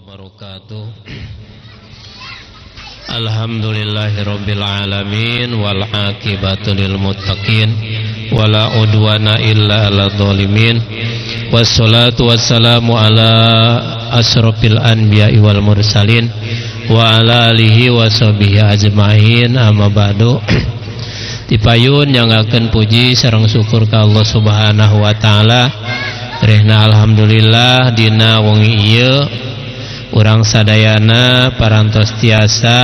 wabarakatuh. Alhamdulillahirabbil alamin wal aqibatu lil muttaqin wala udwana illa 'alal zalimin. Wassalatu wassalamu ala asrofil anbiya'i wal mursalin wa ala alihi wa sahbihi ajma'in. Amma ba'du. Dipayun nyangakeun puji sareng syukur ka Allah Subhanahu wa taala. Rehna alhamdulillah dina wengi ieu urang sadayana parantos tiasa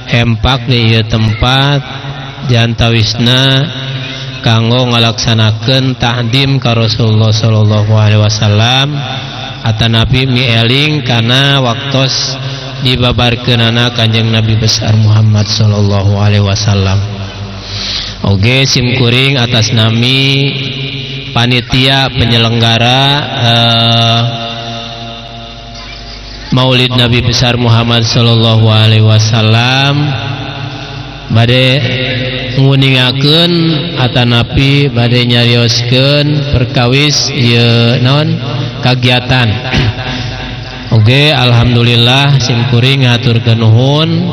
hempak di ieu tempat diantawisna kanggo ngalaksanakeun ta'dim ka Rasulullah sallallahu alaihi wasallam atanapi mieling kana waktos dibabarkeunana Kanjeng Nabi besar Muhammad sallallahu alaihi wasallam. Oge simkuring atas nami panitia penyelenggara Maulid Nabi besar Muhammad sallallahu alaihi wasallam bade nguningakeun atanapi bade nyarioskeun perkawis ieu naon kagiatan. Oge alhamdulillah simkuring ngaturkeun nuhun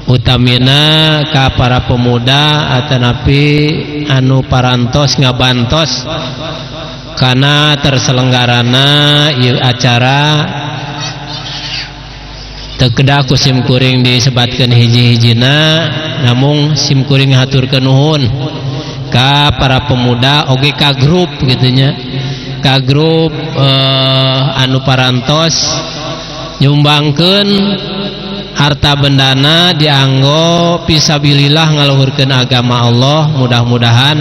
utamina ka para pemuda atanapi anu parantos ngabantos kana terselenggarana ieu acara teu kedah ku simkuring disebatkeun hiji-hijina namung simkuring haturkeun nuhun ka para pemuda oge ka grup kitu nya ka grup anu parantos nyumbangkeun harta bendana dianggo fisabilillah ngaluhurkeun agama Allah. Mudah-mudahan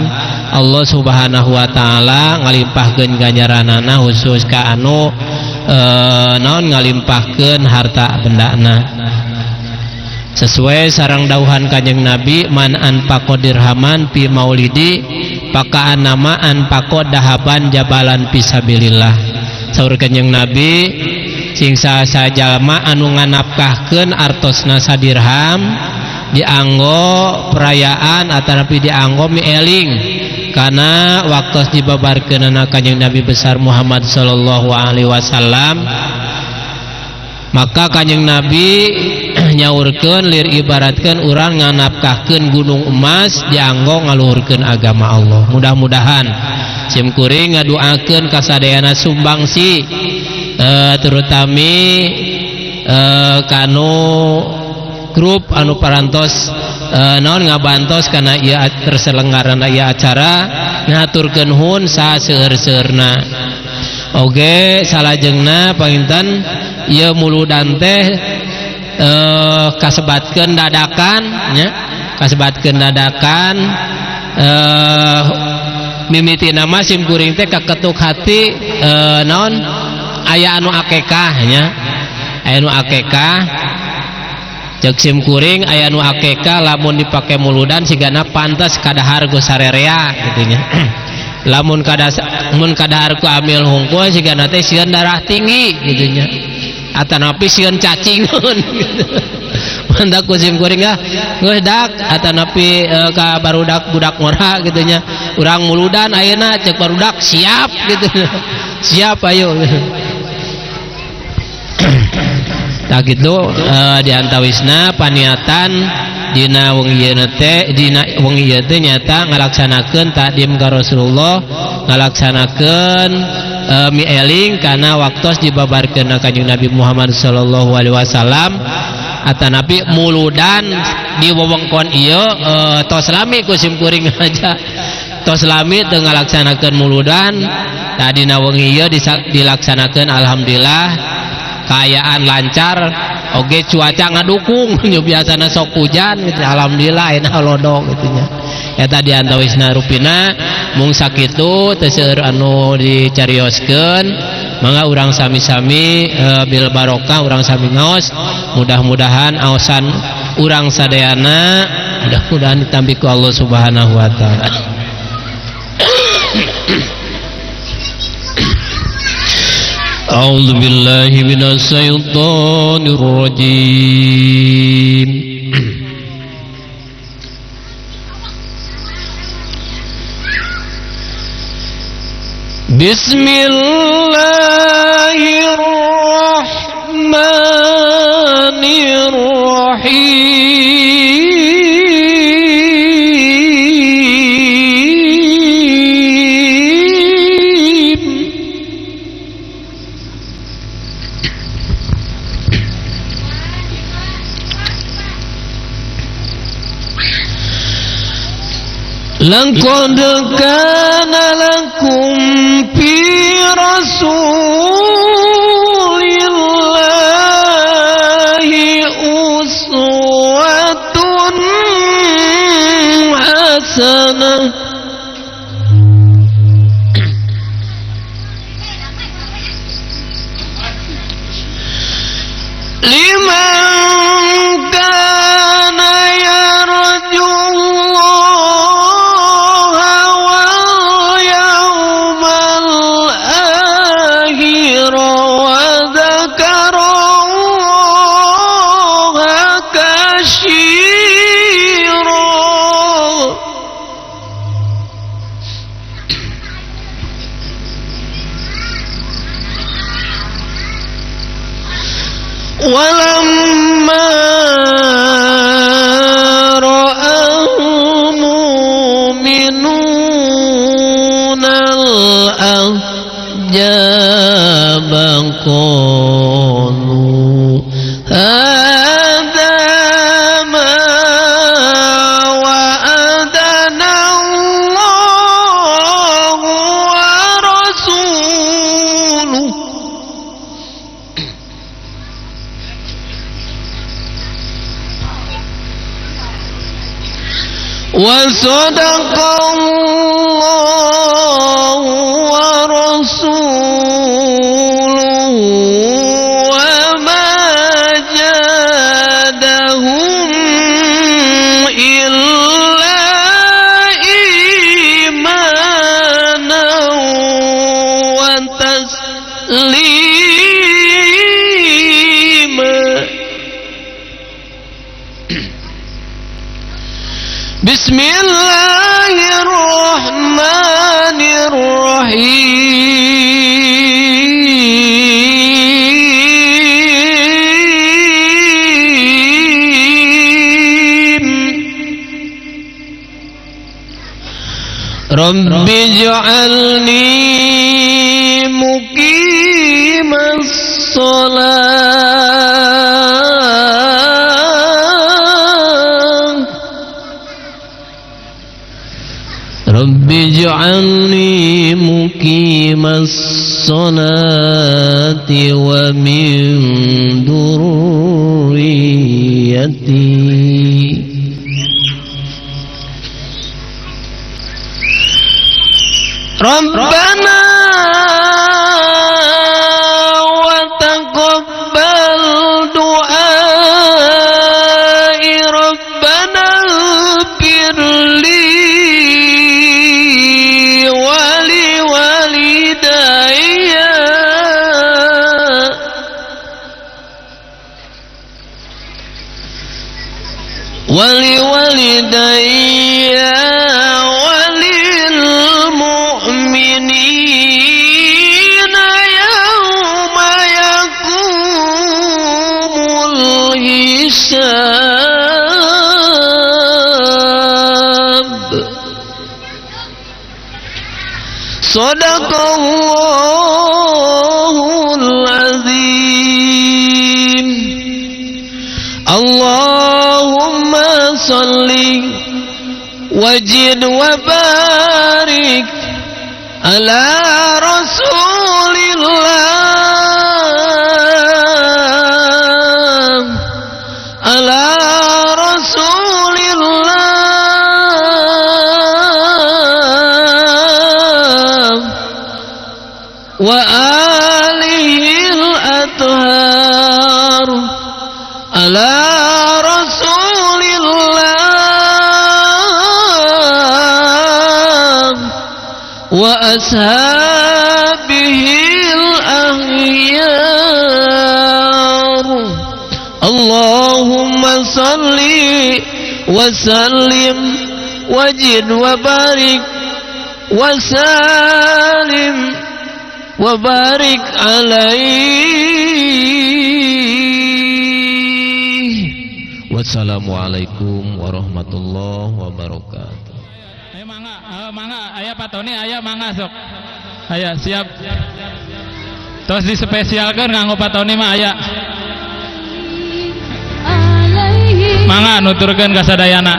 Allah Subhanahu wa taala ngalimpahkeun ganjaranana khusus ka anu naon ngalimpahkeun harta bendana sesuai sareng dawuhan Kanjeng Nabi, man anfaqo dirhaman fi maulidi pakaan nama anfaqo dahaban jabalan fisabilillah. Saur Kanjeng Nabi sing sajalma anu nganapkahkeun artosna sadirham dianggo perayaan atanapi dianggo mieling kana waktos dibabarkeunana Kanjeng Nabi besar Muhammad sallallahu alaihi wasallam, maka Kanjeng Nabi nyaurkeun lir ibaratkeun urang nganapkahkeun gunung emas dianggo ngaluhurkeun agama Allah. Mudah-mudahan simkuring ngaduakeun kasadayana sumbangsi terutami kanu grup anu parantos naon ngabantos kana ieu terselenggarana ieu acara ngaturkeun nuhun saseueur-seueurna. Oge salajengna panginten ieu muludan teh kasebatkeun dadakan nya kasebatkeun dadakan mimiti nama simkuring teh kaketuk hati naon aya anu akekah nya aya anu akekah ceuk simkuring aya anu akekah lamun dipake muludan sigana pantes kadahar ku sarerea kitu nya lamun kadahar ku amil hungkul sigana teh sieun darah tinggi kitu nya atanapi sieun cacingeun mantak ku simkuring geus dak atanapi ka barudak budak ngora kitu nya urang muludan ayeuna ceuk barudak siap kitu siap ayo. Tak gitu diantawisna paniatan dina wengi ieu teh nyata ngalaksanakeun ta'dim ka Rasulullah, ngalaksanakeun mieling kana waktos dibabarkeun Kanjeng Nabi Muhammad sallallahu alaihi wasallam atanapi muludan di wewengkon ieu tos lami ku simkuring aja tos lami teu ngalaksanakeun muludan tadina wengi ieu dilaksanakeun alhamdulillah kaayaan lancar oge cuaca ngadukung nya biasana sok hujan gitu. Alhamdulillah enak lodok gitu nya eta diantawisna rupina mung sakitu teu seueur anu dicarioskeun mangga urang sami-sami bil barokah urang sami ngaos mudah-mudahan aosan urang sadayana mudah-mudahan ditampi ku Allah Subhanahu wa taala. A'udzu billahi minasy syaithanir rajim. Bismillahirrahmanirrahim. laqad kana lakum fi rasulillahi uswatun hasanah liman kana yarjullaha wal yawmal akhir wa dzakarallaha katsira. Walamma ra'al mu'minuna al-ahzaba qalu hadha ma wa'adana Allahu wa rasuluhu wa sadaqallahu wa rasuluhu wa ma jadahum illa imanan wa taslima. Bismillahirrahmanirrahim. Rabbi ij'alni muqimas shalah Rabbi ij'alni muqimas salati wa min dhurriyyati Rabbana wa taqabbal du'a Rabbana ighfirli ولوالدي وللمؤمنين يوم يقوم الحساب. Sadaqallahul azim. Allahumma salli wajid wa barik ala rasulillah ala rasulillah wa alihil athhar ala wa ashabihil akhyar. Allahumma salli wa sallim wajid wa barik wa salim wa barik alaihi. Wassalamualaikum warahmatullahi wabarakatuh. Mangga aya Pak Tony aya mangga sok aya siap terus dispesialkan nganggo Pak Tony mah aya mangga nuturkeun ka sadayana.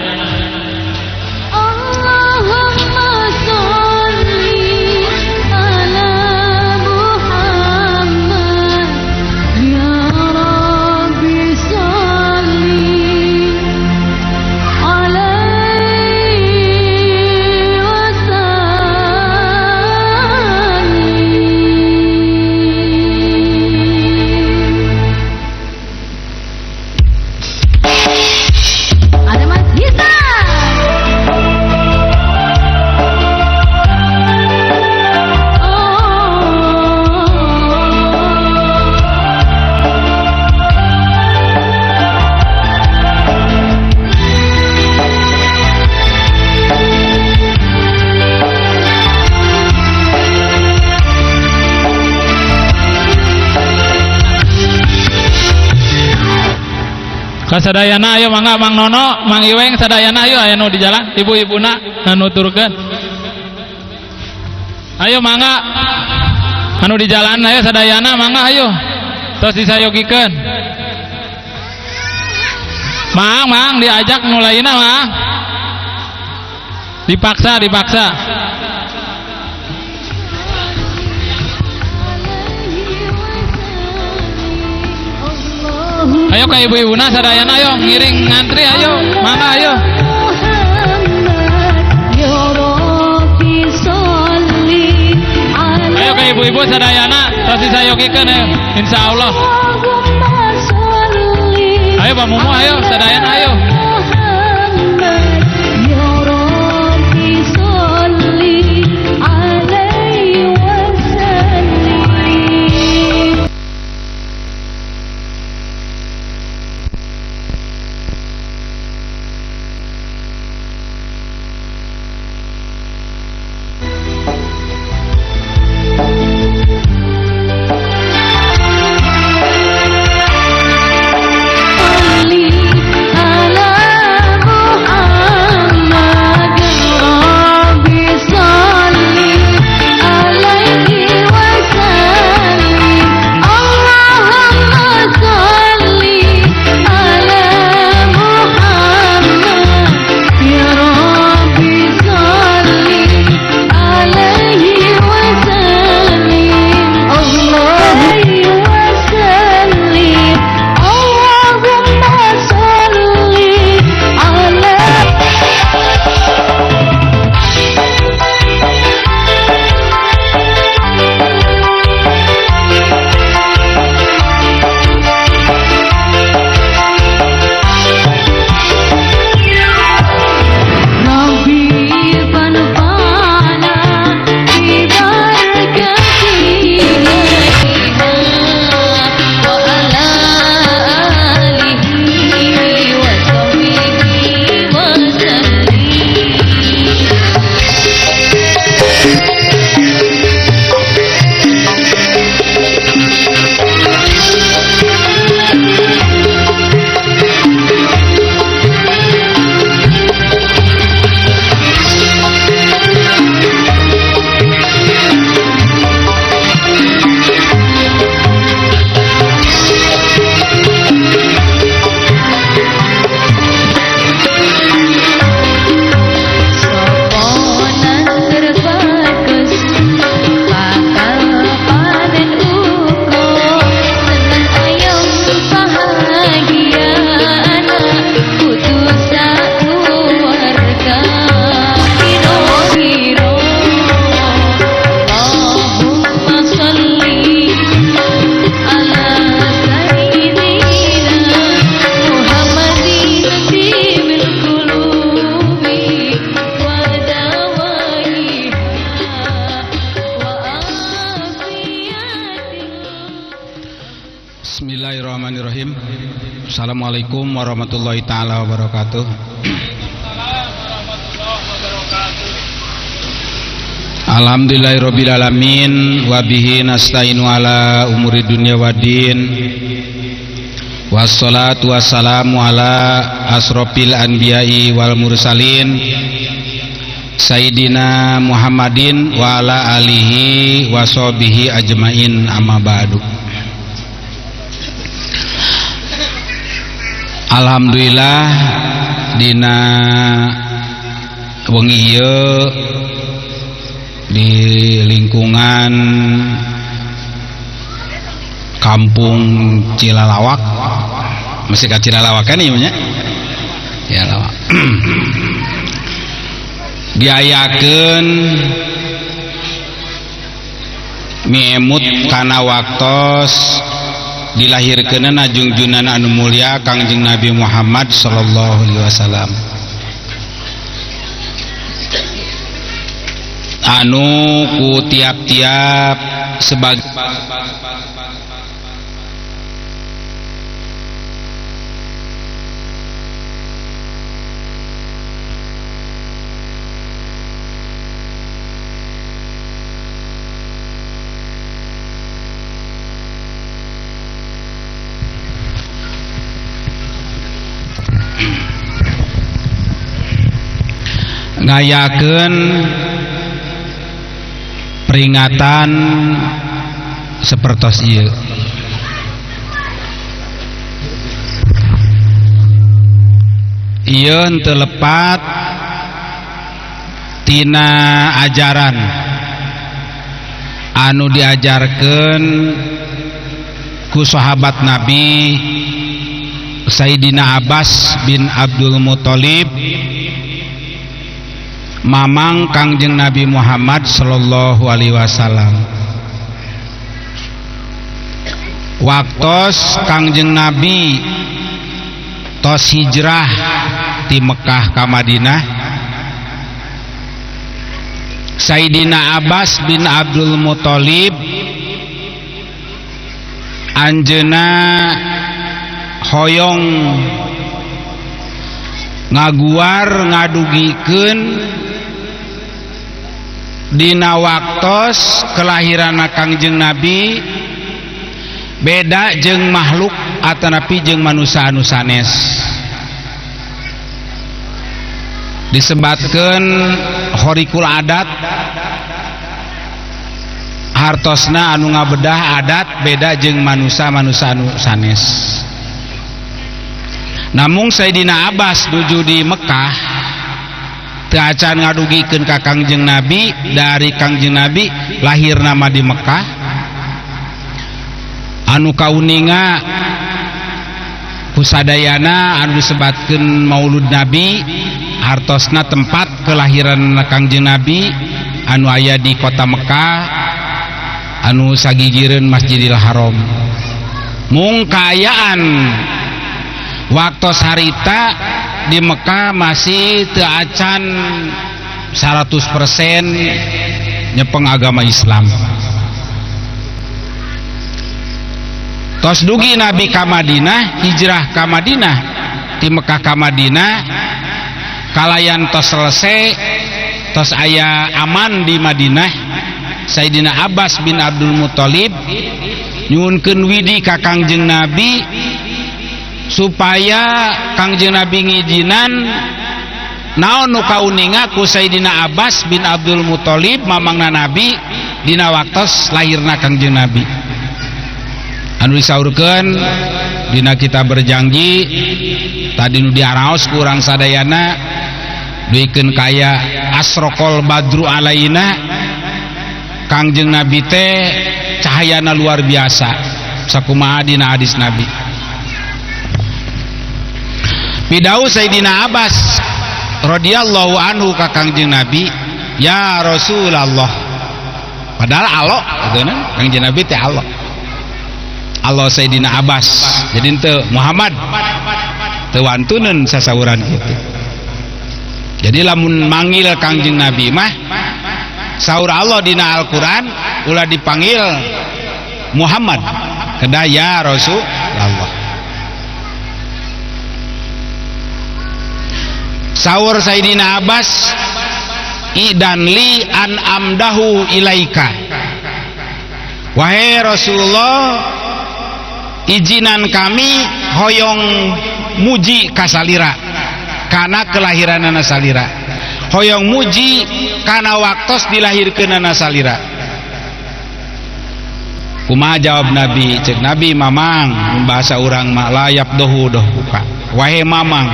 Kasadayana ayo mangga Mang Nono, Mang Iweng sadayana ayo aya nu di jalan, ibu-ibuna nuturkeun. Ayo mangga anu di jalan ayo sadayana mangga ayo. Tos disayogikeun. Mang diajak nu lainna Mang. Dipaksa. Ayo ka ibu-ibuna sadayana ayo ngiring ngantri ayo mangga ayo. Ayo ka ibu-ibu sadayana tos disayogikeun ayo insyaallah. Ayo Pak Mumu ayo sadayana ayo. Bismillahirrahmanirrahim. Assalamualaikum warahmatullahi taala wabarakatuh. Alhamdulillahirabbil alamin wa bihi nasta'inu ala umuri dunya waddin. Wassalatu wassalamu ala asrofil anbiya'i wal mursalin Sayyidina Muhammadin wa ala alihi wa sahbihi ajmain, amma ba'du. Alhamdulillah dina wengi ieu di lingkungan Kampung Cilalawak, masih ka Cilalawak kan ieu nya? Ya lawak. Diayakeun miemut kana waktos dilahirkeunna junjunan anu mulia Kangjeng Nabi Muhammad sallallahu alaihi wasallam, anu ku tiap-tiap sebagai ngayakeun peringatan sapertos ieu. Ieu teu lepat tina ajaran anu diajarkeun ku sahabat Nabi Sayyidina Abbas bin Abdul Muthalib, mamang Kangjeng Nabi Muhammad sallallahu alaihi wasallam. Waktos Kangjeng Nabi tos hijrah di Mekah ka Madinah, Sayyidina Abbas bin Abdul Muthalib anjeuna hoyong ngaguar ngadugikeun dina waktos kelahiran Kangjeng Nabi beda jeung makhluk atanapi jeung manusia anu sanes. Disebatkeun horikul adat, hartosna anu ngabedah adat beda jeung manusia anu sanes. Namung Sayyidina Abbas nuju di Mekah teu acan ngadugikeun ka Kangjeng Nabi, dari Kangjeng Nabi lahir nama di Mekah, anu kauninga kusadayana anu disebatkeun Maulud Nabi, hartosna tempat kelahiran Kangjeng Nabi anu aya di kota Mekah anu sagigireun Masjidil Haram. Mung kaayaan waktu harita di Mekah masih teu acan 100% nyepeng agama Islam. Tos dugi Nabi ka Madinah, hijrah ka Madinah, di Mekah ka Madinah, kalayan tos selesai, tos aya aman di Madinah, Sayyidina Abbas bin Abdul Muthalib nyuwunkeun widi ka Kangjeng Nabi supaya Kangjeng Nabi ngijinan naon nu kauninga ku Sayyidina Abbas bin Abdul Muthalib mamangna Nabi dina waktos lahirna Kangjeng Nabi. Anu disaurkeun dina kita berjanji tadi nu diaraos ku urang sadayana duikeun kaya asraqal badru alaina, Kangjeng Nabi teh cahayana luar biasa sakumaha dina hadis Nabi. Pidau Sayyidina Abbas radhiyallahu anhu ka Kangjeng Nabi, ya Rasulullah, padahal Allah gitu, Kangjeng Nabi teh Allah. Allah Sayyidina Abbas, jadi ente Muhammad teu wantuneun sasauran kitu. Jadi lamun manggil Kangjeng Nabi mah saur Allah dina Al-Qur'an ulah dipanggil Muhammad, kedah ya Rasulullah. Saur Sayyidina Abbas, idan li an amdahu ilaika, wahai Rasulullah, izinan kami hoyong muji kasalira karena kelahiran anak salira, hoyong muji karena waktos dilahirkeun anak salira. Kumaha jawab Nabi? Cek Nabi, mamang bahasa urang mah layap dohu doh buka, wahai mamang,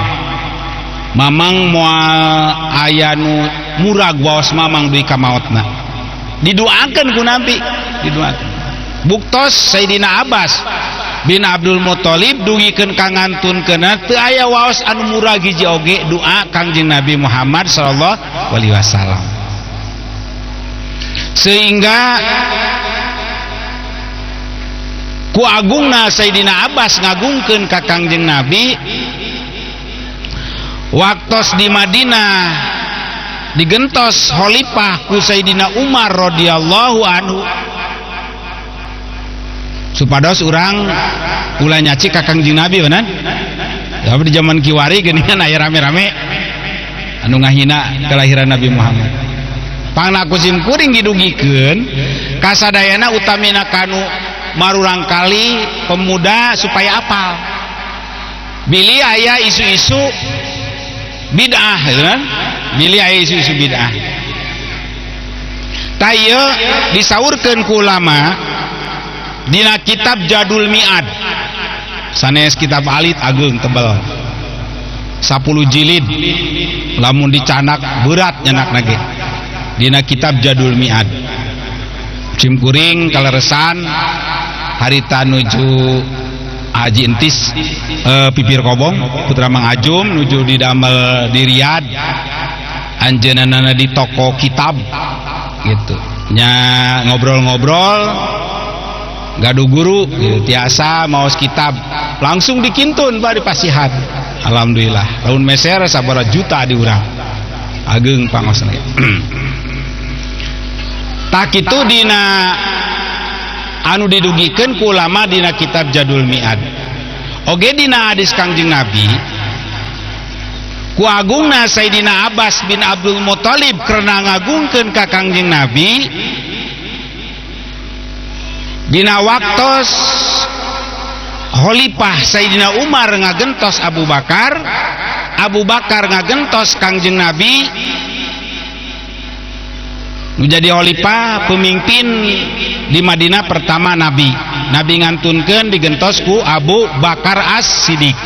mamang moal aya nu murag waos mamang duwi ka maotna, didoakeun ku Nabi, didoakeun. Buktos Sayyidina Abbas bin Abdul Muthalib dugikeun ka ngantunkeunna teu aya waos anu murah hiji oge doa Kangjeng Nabi Muhammad sallallahu alaihi wasallam. Sehingga ku agungna Sayyidina Abbas ngagungkeun ka Kangjeng Nabi waktos di Madinah digentos khalifah ku Sayyidina Umar radhiyallahu anhu, supados urang ulah nyaci ka Kangjeng Nabi benan. Ya di zaman kiwari geuningan aya rame-rame anu ngahina kelahiran Nabi Muhammad. Pangna kusim kuring didugikeun kasadayana utamina kanu marurang kali pemuda supaya apal. Bili aya isu-isu bid'ah gitu kan. milih aya isu-isu bid'ah. Taya disaurkeun ku ulama dina kitab Jadul Mi'ad. Sanes kitab alit ageung tebal 10 jilid, lamun dicanak berat nyanakna ge. Dina kitab Jadul Mi'ad. Cimkuring kaleresan harita nuju Haji Entis pipir kobong putra Mang Ajum nuju didamel di Riyadh, anjeunana di toko kitab gitu nya ngobrol-ngobrol gaduh guru gitu. Tiasa maos kitab langsung dikintun Pak di Pasihan. Alhamdulillah tahun meser sabaraha juta di urang ageung pangosna. Tak kitu dina anu didugikeun ku ulama dina kitab Jadul Mi'ad. Oge dina hadis Kangjeng Nabi ku agungna Sayyidina Abbas bin Abdul Muthalib karena ngagungkeun ka Kangjeng Nabi dina waktos Khalifah Sayyidina Umar ngagentos Abu Bakar, Abu Bakar ngagentos Kangjeng Nabi menjadi khalifah pemimpin di Madinah pertama Nabi ngantunkeun digentos ku Abu Bakar As-Siddiq.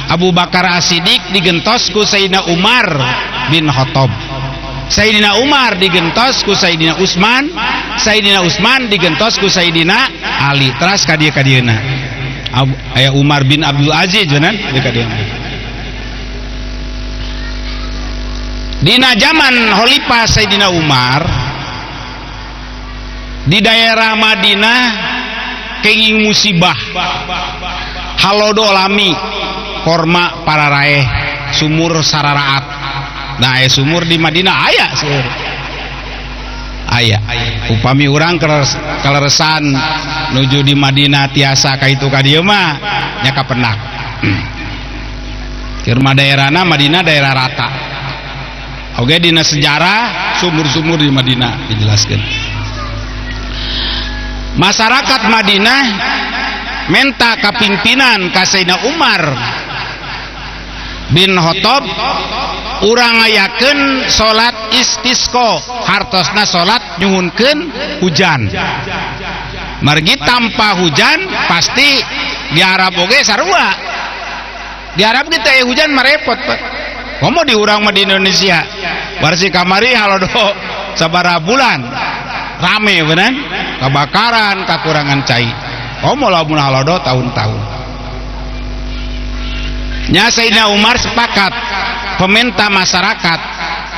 Abu Bakar As-Siddiq digentos ku Sayyidina Umar bin Khattab. Sayyidina Umar digentos ku Sayyidina Utsman, Sayyidina Utsman digentos ku Sayyidina Ali. Teras ka dieuna. Aya Umar bin Abdul Aziz jeung ka dieuna. Dina zaman khalifah Sayyidina Umar di daerah Madinah kenging musibah halodo lami korma para raeh sumur sararaat. Nah sumur di Madinah aya seueur aya upami urang kaleresan nuju di Madinah tiasa ka itu ka dieu mah nya kapendak. Keur daerahna Madinah daerah rata. Oke dina sejarah sumur-sumur di Madinah dijelaskan. Masyarakat Madinah menta kapimpinan ka Sayyidina Umar bin Khattab urang ngayakeun salat istisqa, hartosna salat nyuhunkeun hujan. Margi tanpa hujan pasti di Arab oge sarua. Di Arab kita hujan marepot Pak. Komo di urang mah di Indonesia warsi kamari halodo sabaraha bulan rame bener kebakaran kakurangan cai. Komo lamun halodo tahun-tahun. Nya Sayyidina Umar sepakat pemerintah masyarakat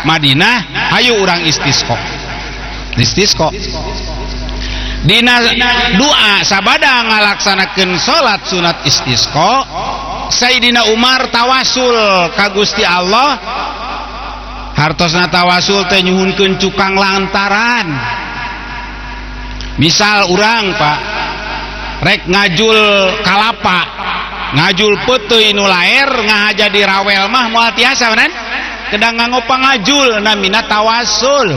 Madinah ayo urang istisqa. Dina doa sabada ngalaksanakeun salat sunat istisqa Sayyidina Umar tawasul ka Gusti Allah hartosna tawasul teh nyuhunkeun cukang lantaran. Misal urang Pak rek ngajul kalapa ngajul peuteui nu laer ngahaja di rawel mah moal tiasa bener kedang nganggo pangajul namina tawasul.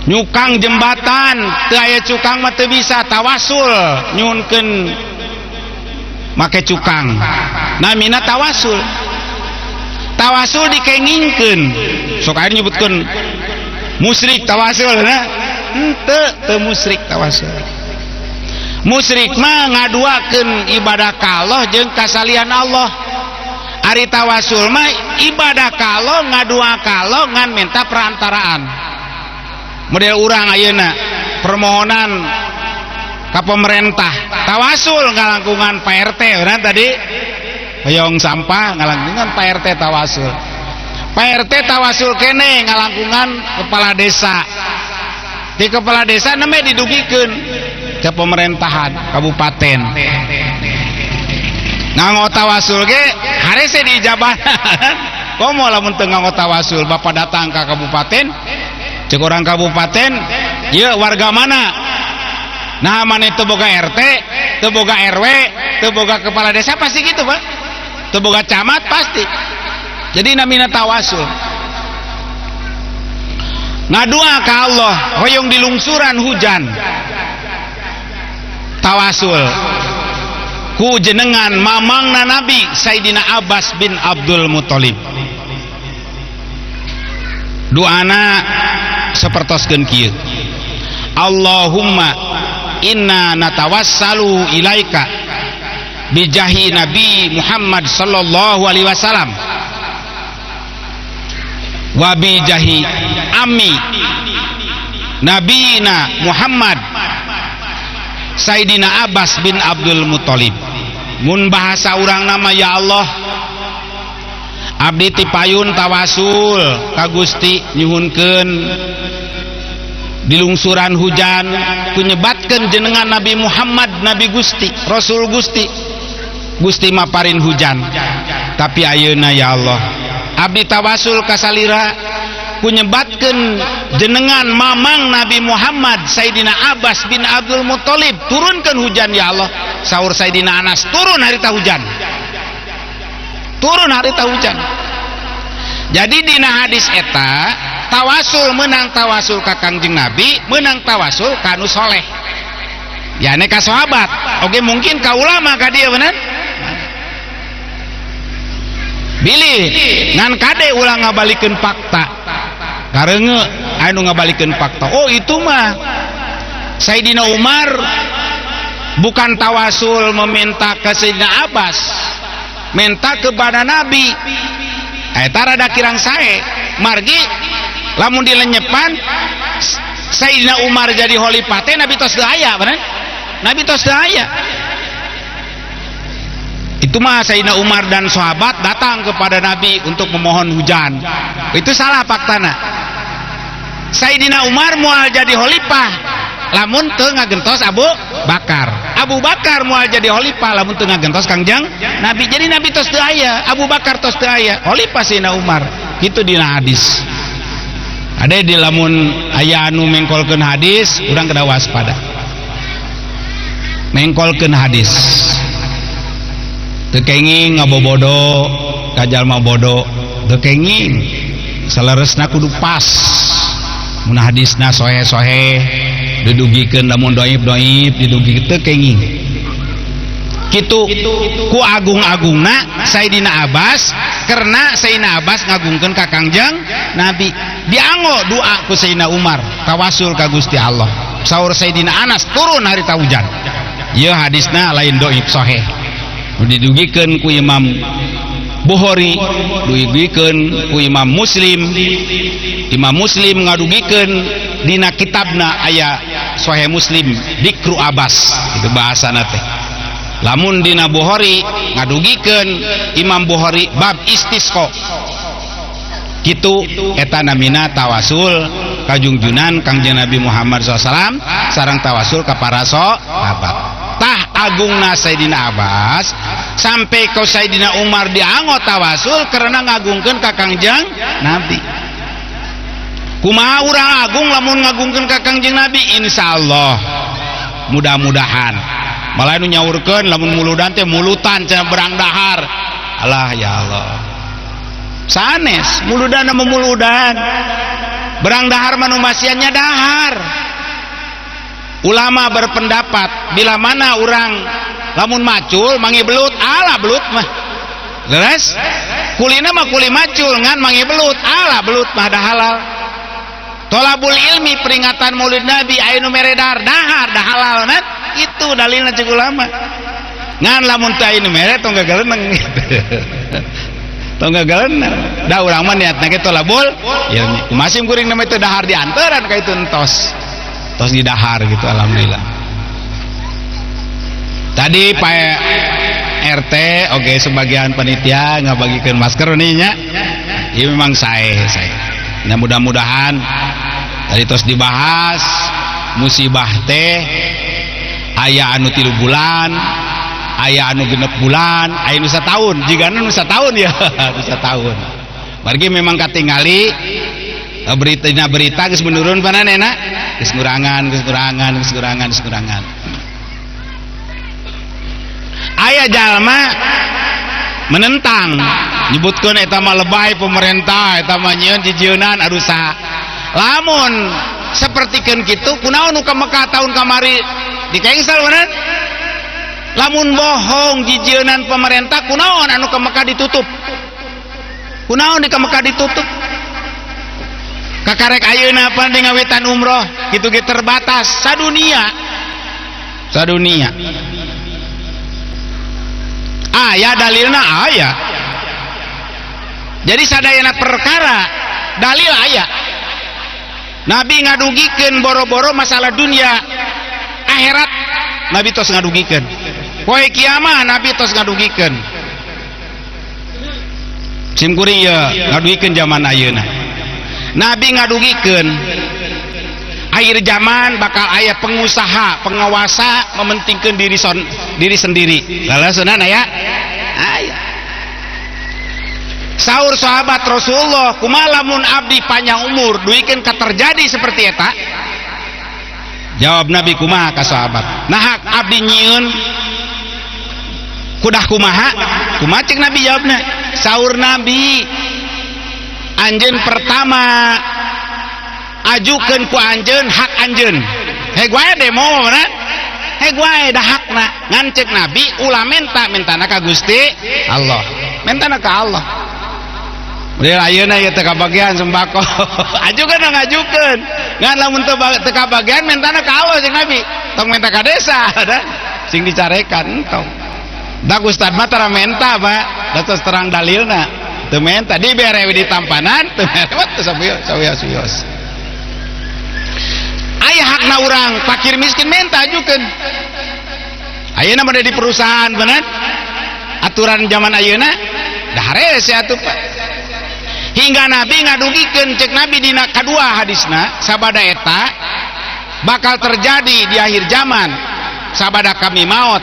Nyukang jembatan teu aya cukang mah teu bisa tawasul nyuhunkeun make cukang namina tawasul. Tawasul dikengingkeun sok aya nyebutkeun musyrik tawasul na teu musyrik tawasul. Musyrik mah ngaduakeun ibadah ka Allah jeung kasalian Allah. Ari tawasul mah ibadah ka Allah ngadua ka Allah ngan minta perantaraan. Model urang ayeuna permohonan ka pemerintah tawasul ngalangkungan Pak RT benar tadi hoyong sampah ngalangkungan Pak RT tawasul. Pak RT tawasul kene ngalangkungan kepala desa. Di kepala desa namanya didugikeun ke pemerintahan kabupaten. Nganggo tawasul ge harese diijabah. Komo lamun teu nganggo tawasul bapak datang ke kabupaten cek orang kabupaten ieu warga mana? Nah mana teu boga RT, teu boga RW, teu boga kepala desa pasti gitu Pak. Teu boga camat pasti. Jadi namina tawasul. Ngadua ka Allah hoyong dilungsuran hujan. Tawasul ku jenengan mamangna Nabi Sayyidina Abbas bin Abdul Muthalib. doana sapertoskeun kieu. Allahumma inna natawassalu ilaika bijahi Nabi Muhammad sallallahu alaihi wasallam wa bijahi ammi Nabina Muhammad Sayyidina Abbas bin Abdul Muthalib. Mun bahasa urang nama ya Allah abdi tipayun tawasul ka Gusti nyuhunkeun dilungsuran hujan kunyebatkeun jenengan Nabi Muhammad Nabi Gusti Rasul Gusti Gusti maparin hujan. Tapi ayeuna ya Allah abdi tawasul ka salira kunyebatkeun jenengan mamang Nabi Muhammad Sayyidina Abbas bin Abdul Muthalib turunkeun hujan ya Allah. Saur Sayyidina Anas turun harita hujan, turun harita hujan. Jadi dina hadis eta tawasul menang tawasul ka Kangjeng Nabi menang tawasul ka anu soleh ya ne ka sahabat oke mungkin ka ulama ka dieu bener bilih ngan kade ulang ngabalikeun fakta karenge anu ngabalikeun fakta. Oh itu mah Sayyidina Umar bukan tawasul meminta ke Sayyidina Abbas, minta kepada Nabi. Eta rada kirang sae margi lamun dilenyepan Sayyidina Umar jadi khalifah teh Nabi tos teu aya bener, Nabi tos teu aya. Itu mah Sayyidina Umar dan sahabat datang kepada Nabi untuk memohon hujan. Itu salah faktana. Sayyidina Umar moal jadi khalifah lamun teu ngagentos Abu Bakar. Abu Bakar moal jadi khalifah lamun teu ngagentos Kangjeng Nabi. Jadi Nabi tos teu aya, Abu Bakar tos teu aya, khalifah Sayyidina Umar. Kitu dina hadis. Ade di lamun aya anu mengkolkeun hadis, urang kudu waspada. Mengkolkeun hadis. Teu kenging ngabobodo, ka jalma bodo, teu kenging. Saleresna kudu pas. Mun hadisna sohe-sohe didugikeun lamun doib-doib didugikeun teu kenging. Kitu ku agung-agungna Sayyidina Abbas karena Sayyidina Abbas ngagungkeun ka Kangjeng Nabi. Dianggo doa ku Sayyidina Umar tawasul ka Gusti Allah. Saur Sayyidina Anas turun harita hujan. Ieu hadisna lain doib sohe. Didugikeun ku Imam Bukhari, didugikeun ku Imam Muslim. Imam Muslim ngadugikeun dina kitabna aya Sahih Muslim Dikru Abbas itu bahasana teh. Lamun dina Bukhari ngadugikeun Imam Bukhari bab istisqa. Kitu eta namina tawasul kajungjunan Kangjeng Nabi Muhammad SAW sareng tawasul ka para sahabat. Tah agungna Sayyidina Abbas sampai ke Sayyidina Umar dianggo tawasul karena ngagungkeun ka Kangjeng Nabi. Kumaha urang agung lamun ngagungkeun ka Kangjeng Nabi? Insyaallah mudah-mudahan malah nu nyaurkeun lamun muludan teh mulutan cenah berang dahar. Allah ya Allah sanes muludan sama muludan berang dahar manu masiannya dahar. Ulama berpendapat bila mana orang lamun macul mangi belut ala belut mah leres kulina mah kuli macul ngan mangi belut ala belut mah dah halal. Tolabul ilmi peringatan maulid Nabi ainu meredar dahar dah halal nan itu dalilna ceuk ulama ngan lamun teu ainu mere tong gagaleunang tong gagaleunang da urang mah niatna ge tolabul ilmi kumasim kuring nama itu dahar dianteran ka itu entos tos di dahar gitu. Alhamdulillah tadi Pak RT oke sebagian panitia ngabagikan masker nih nya ini memang saya nah mudah-mudahan tadi tos dibahas musibah teh aya anu 3 bulan aya anu 6 bulan aya nu satahun jika nu satahun ya nu satahun margi memang katingali berita geus menurun pananena geus ngurangan aya jalma menentang nyebutkeun eta mah lebay pemerintah eta mah nyieun jijieunan adusa lamun sapertikeun kitu kunaon nu ka Mekah tahun kamari dikengsel bener lamun bohong jijieunan pemerintah kunaon anu ka Mekah ditutup kunaon di ka Mekah ditutup kakarek ayeuna pan ngawitan umroh kitu ge terbatas sadunia aya dalilna aya. Jadi sadayana perkara dalil aya. Nabi ngadugikeun boro-boro masalah dunia, akhirat Nabi tos ngadugikeun. Poe kiamah Nabi tos ngadugikeun. Simkuring ye ngadugikeun zaman ayeuna. Nabi ngadugikeun akhir zaman bakal aya pengusaha, penguasa mementingkan diri sendiri. Lalaseunna aya? Aya. Saur sahabat Rasulullah, kumaha lamun abdi panjang umur duikeun ka terjadi seperti eta? Jawab Nabi kumaha ka sahabat? Nah abdi nyieun kudah kumaha? Kumaha cek Nabi jawabna? Saur Nabi, anjeun pertama ajukeun ku anjeun hak anjeun. Heg wae demo mana? Heg wae da hakna. Ngan cek Nabi ulah mentana ka Gusti Allah. Mentana ka Allah. Udah ayeuna ieu teu kabagian sembako. Ajukeun ngajukeun. Ngan lamun teu kabagian mentana ka Allah cek Nabi. Tong menta ka desa da. Sing dicarekan entong. Da Ustad mah tara menta, Pak. Da tos terang dalilna. Teu menta dibere di tampanan, teu mere teu sawios. Aya hakna urang fakir miskin menta ajukeun. Ayeuna mah di perusahaan bener. Aturan zaman ayeuna da harese atuh Pak. Hingga Nabi ngadugikeun cek Nabi dina kadua hadisna sabada eta bakal terjadi di akhir zaman sabada kami maut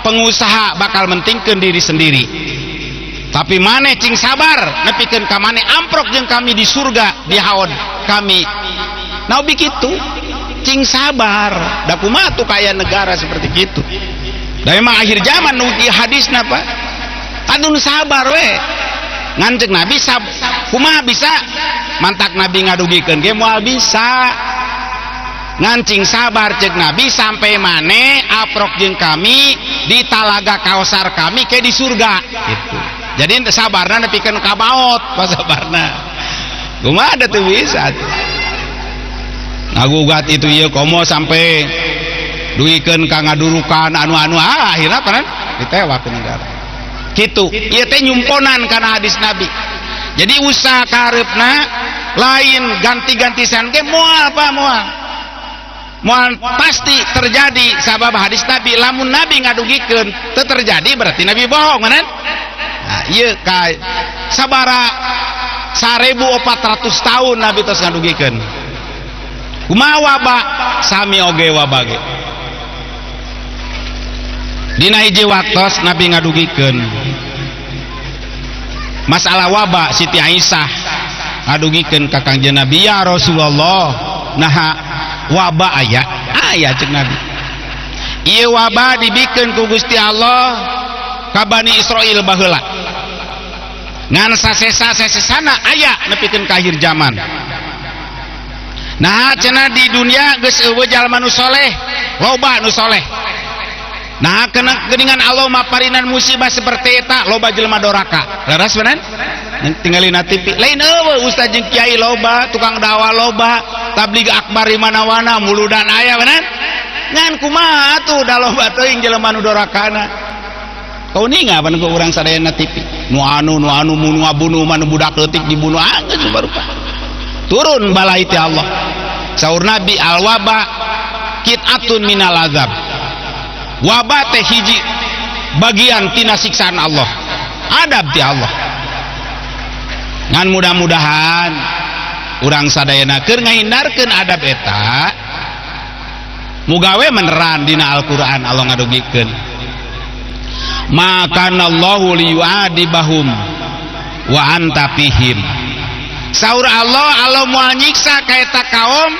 pengusaha bakal mentingkeun diri sendiri. Tapi maneh cing sabar nepikeun ka maneh amprok jeung kami di surga di haud kami. Nah begitu cing sabar da kumaha tuh kaya negara seperti gitu. Da memang akhir zaman nu hadisna Pak. Kadun sabar we. Ngancek Nabi kumaha bisa mantak Nabi ngadugikeun ge moal bisa. Ngancing sabar cek Nabi sampai maneh aprok jeung kami di talaga kausar kami ke di surga gitu. Jadi sabarna nepikeun ka maut pas sabarna. Kumaha da teu bisa tuh. Ngagugat itu ieu komo sampai duikeun ka ngadurukan anu akhirna paran ditewakeun negara. Kitu ieu teh nyumponan kana hadis Nabi. Jadi usaha kareupna lain ganti-ganti san ge moal pasti terjadi sabab hadis Nabi. Lamun Nabi ngadugikeun teu terjadi berarti Nabi bohong meunan. Nah ieu ka sabara 1400 tahun Nabi tos ngadugikeun. Kumaha wabah sami oge wabah ge. Dina hiji waktos Nabi ngadugikeun masalah wabah Siti Aisyah ngadugikeun ka Kangjeng Nabi, ya Rasulullah naha wabah aya cek Nabi. Ieu wabah dibikeun ku Gusti Allah ka Bani Israil baheula. Ngan sasesa-sesesana aya nepikeun ka akhir zaman. Nah cenah di dunia geus eueuh jalma nu soleh, loba nu soleh. Nah kena geningan Allah maparinan musibah seperti eta loba jelema doraka. Leres bener? Tinggalina TV. Lain eueuh ustaz jeung kiai loba, tukang dakwah loba, tabligh akbar di mana-mana muludan aya bener? Ngan kumaha atuh da loba teuing jelema nu dorakana. Kau ninga pan ku urang sadayana TV. Nu anu mun ngabunuh manu budak leutik dibunuh geus barupa. Turun balai ti Allah. Saur Nabi al waba qit'atun minal azab. Wabah teh hiji bagian tina siksaan Allah, adab ti Allah. Ngan mudah-mudahan urang sadayana keur ngahindarkeun adab eta mugawe meneran dina Al-Qur'an Allah ngadugikeun makanallahu liyu'adibahum wa anta fihim. Saur Allah moal nyiksa ka eta kaum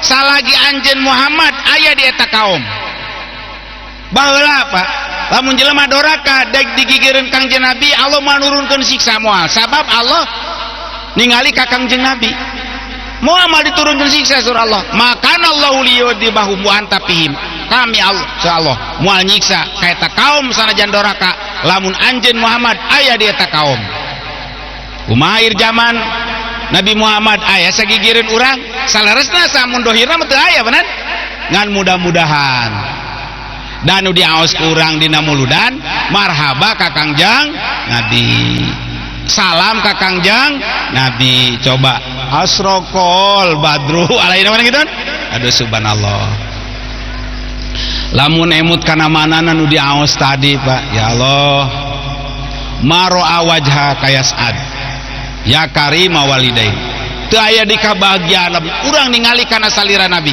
salagi anjeun Muhammad aya di eta kaum. Baheula Pak, lamun jelema doraka daek digigireun Kangjeng Nabi Allah manurunkeun siksa moal sabab Allah ningali ka Kangjeng Nabi moal diturunkeun siksa surah Allah makanallahu liyudibahum wa anta fihim. Kami Allah moal nyiksa ka eta kaum sanajan doraka lamun anjeun Muhammad aya di eta kaum. Kumaha akhir zaman Nabi Muhammad aya sagigireun urang saleresna samun dohirna teu aya bener ngan mudah-mudahan dan nu diaos ku urang dina muludan marhaba ka Kangjeng Nabi salam ka Kangjeng Nabi coba asrokol badru alaina mana gitu aduh subhanallah lamun emut kana manana nu diaos tadi Pak ya Allah maro'a wajha kayas'ad ya karima walidain teu aya di kabahagiaan urang ningali kana salira Nabi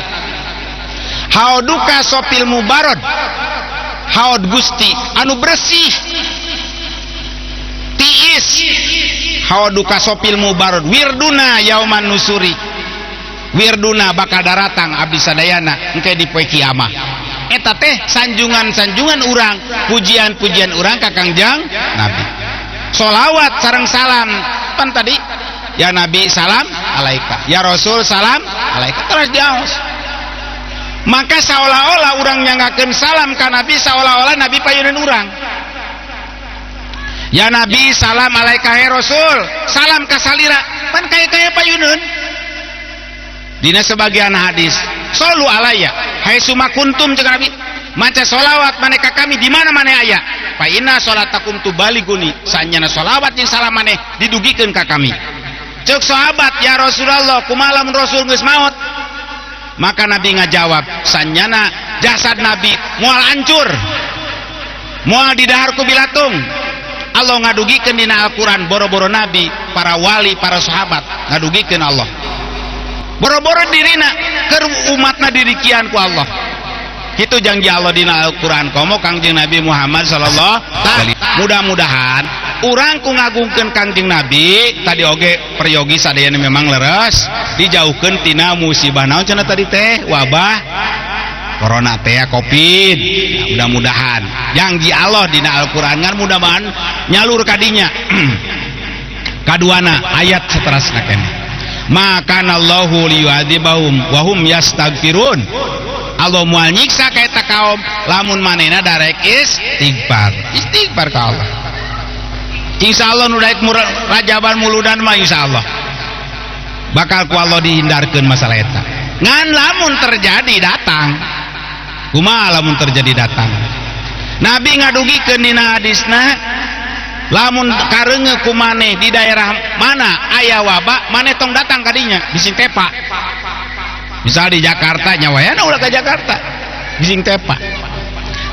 hauduka sopil mubarod haud Gusti anu bersih tiis hauduka sopil mubarod wirduna yauman nusuri wirduna bakal daratang abdi sadayana engke di poe kiamah eta teh sanjungan-sanjungan urang pujian-pujian urang ka Kangjeng Nabi sholawat sareng salam pan tadi ya Nabi salam alaika ya Rasul salam alaika terus diaos maka seolah-olah urang nyanggakeun salam ka Nabi seolah-olah Nabi payeuneun urang ya Nabi salam alaika he Rasul salam ka salira pan kaya-kaya payeuneun dina sebagian hadis solu alaya hai sumakuntum jeung Nabi maca sholawat maneh ka kami di mana maneh aya fa inna sholatakum tubaliguni sanyana sholawat jeung salam maneh didugikeun ka kami ceuk sahabat ya Rasulullah kumaha lamun Rasul geus maot maka Nabi ngajawab sanyana jasad Nabi moal hancur moal didahar ku bilatung Allah ngadugikeun dina Al-Qur'an boro-boro Nabi para wali para sahabat ngadugikeun Allah boro-boro dirina keur umatna dirikian ku Allah kitu janji Allah dina Al-Qur'an komo Kangjeng Nabi Muhammad sallallahu alaihi wasallam mudah-mudahan urang ku ngagungkeun Kangjeng Nabi tadi oge peryogi sadayana memang leres dijauhkeun tina musibah naon cenah tadi teh wabah corona teh covid mudah-mudahan janji Allah dina Al-Qur'an ngan mudah-mudahan nyalur kadinya kaduana ayat saterasna keneh maka Allahu liyu'adzibahum wa hum yastaghfirun Allah moal nyiksa ka eta kaum lamun manehna darek istighfar ka Allah insyaallah nu daek rajaban muludan mah insyaallah bakal ku Allah dihindarkeun masalah eta ngan lamun terjadi datang kumaha lamun terjadi datang Nabi ngadugikeun dina hadisna lamun kareunge ku maneh di daerah mana aya wabah maneh tong datang kadinya bising tepa misal di Jakarta nyawayana ulah ke Jakarta bising tepa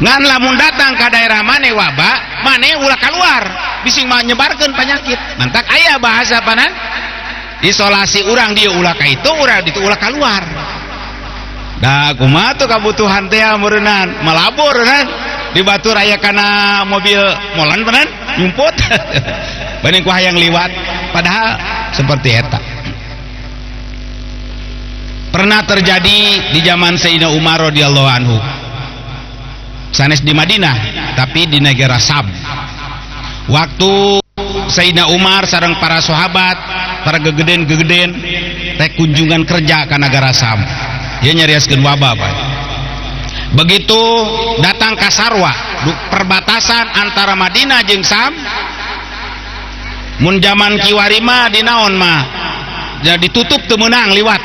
ngan lamun datang ke daerah maneh wabah maneh ulah keluar bising menyebarkeun penyakit mantak aya bahasa panan isolasi urang dia ulah ka itu urang ditu ulah keluar da kumaha tuh kabutuhan teh meureunnan malabur kan di batur aya kana mobil molan panan nyumput banding ku hayang liwat padahal seperti eta pernah terjadi di zaman Sayyidina Umar radhiyallahu anhu sanes di Madinah tapi di negara Sam waktu Sayyidina Umar sareng para sahabat para gegeden-gegeden teh kunjungan kerja ke negara Sam dia nyariaskeun wabah Pak begitu datang ka Sarwa perbatasan antara Madinah jeung Sam mun zaman kiwari mah dinaon mah jadi ditutup teu meunang liwat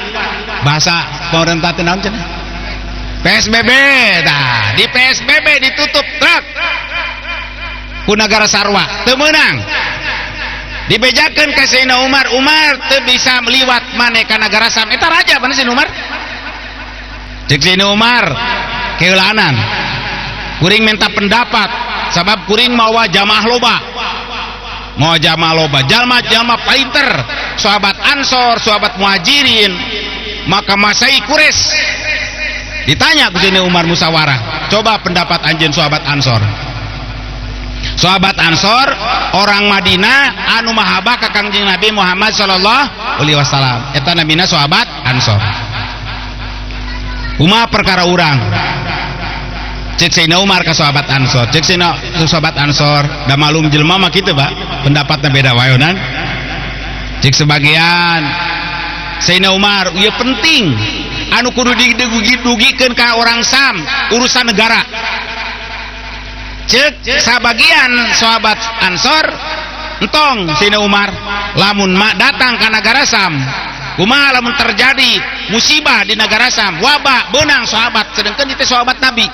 bahasa pemerintah teh naon cenah PSBB tah di PSBB ditutup truk ku negara Sarwa teu meunang dibejakeun ka Sayyidina Umar teu bisa meliwat maneh ka negara Sam eta raja mana Sayyidina Umar cek Sayyidina Umar keulanan kuring minta pendapat sabab kuring mawa jamaah loba jalma-jalma painter sahabat Ansor sahabat Muhajirin maka masai Quraisy ditanya ku Sayyidina Umar musyawarah coba pendapat anjeun sahabat Ansor orang Madinah anu mahaba ka Kangjeng Nabi Muhammad sallallahu alaihi wasallam eta namina sahabat Ansor kumaha perkara urang cek Sayyidina Umar ka sahabat Ansor cek sahabat Ansor da malum jelema mah kitu Pak pendapatna beda wayonan cek sebagian Sayyidina Umar ieu penting anu kudu didugikeun ka orang Sam urusan negara cek sabagian sahabat Ansor entong Sayyidina Umar lamun datang ke negara Sam kumaha lamun terjadi musibah di negara Sam wabah benang sahabat sedangkan itu sahabat Nabi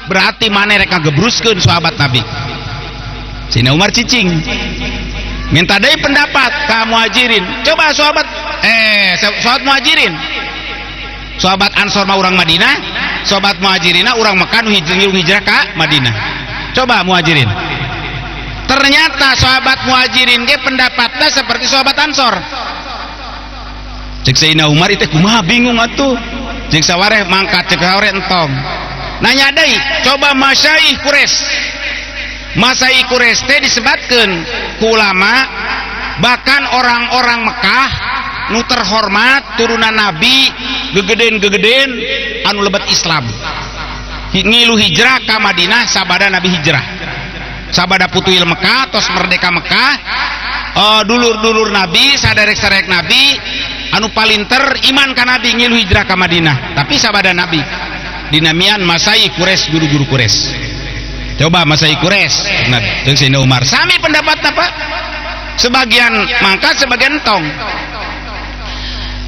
berarti mana rek ngagebruskeun sahabat Nabi. Sayyidina Umar cicing minta deui pendapat ka Muhajirin coba sahabat Muhajirin sahabat Ansor mah urang Madinah sahabat Muhajirina urang Mekah nu hijrah ka Madinah coba Muhajirin ternyata sahabat Muhajirin ge pendapatnya seperti sahabat Ansor. Cek Sayyidina Umar itu kumaha bingung atuh cek sawareh mangkat cek sawareh entong nanya deui coba masyaih Quraisy teh disebatkeun ku ulama bahkan orang-orang Mekah nu terhormat turunan Nabi gegeden anu lebat Islam ngilu hijrah ka Madinah sabada Nabi hijrah sabada putuil Mekah tos merdeka Mekah dulur-dulur Nabi saderek-saderek Nabi anu palinter iman ka Nabi ngilu hijrah ka Madinah tapi sabada Nabi dinamian masai Quraisy guru-guru Quraisy coba masai Quraisy nah jeung Sayyidina Umar sami pendapat apa sebagian mangkat sebagian entong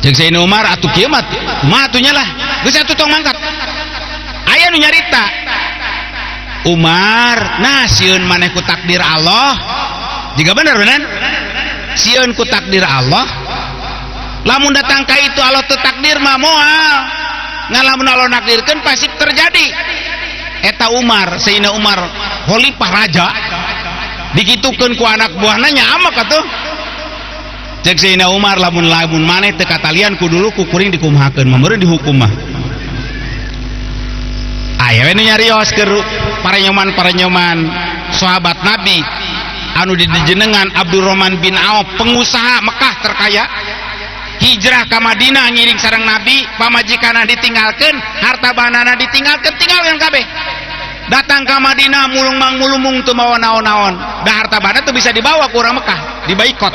jeung Sayyidina Umar atuh kieu mah kumaha atuh nya lah geus atuh tong mangkat aya nu nyarita Umar nah sieun maneh ku takdir Allah jika bener sieun ku takdir Allah lamun datang ka itu Allah teu takdir mah moal ngalamun Allah nakdirkeun pasti terjadi eta Umar Sayyidina Umar khalifah raja dikitukeun ku anak buahna nyamak atuh cek Sayyidina Umar lamun maneh teu katalian ku dulu ku kuring dikumahakeun mah meureun dihukum mah aya we nu nyarios keur paranyoman sahabat Nabi anu dijenengan Abdurrahman bin Auf pengusaha Mekah terkaya hijrah ke Madinah ngiring sareng Nabi pamajikanna ditinggalkeun harta banana ditinggalkeun tinggalkeun kabeh datang ke Madinah mulung-mulung teu mawa naon-naon da harta bana teu bisa dibawa ke urang Mekah dibaikot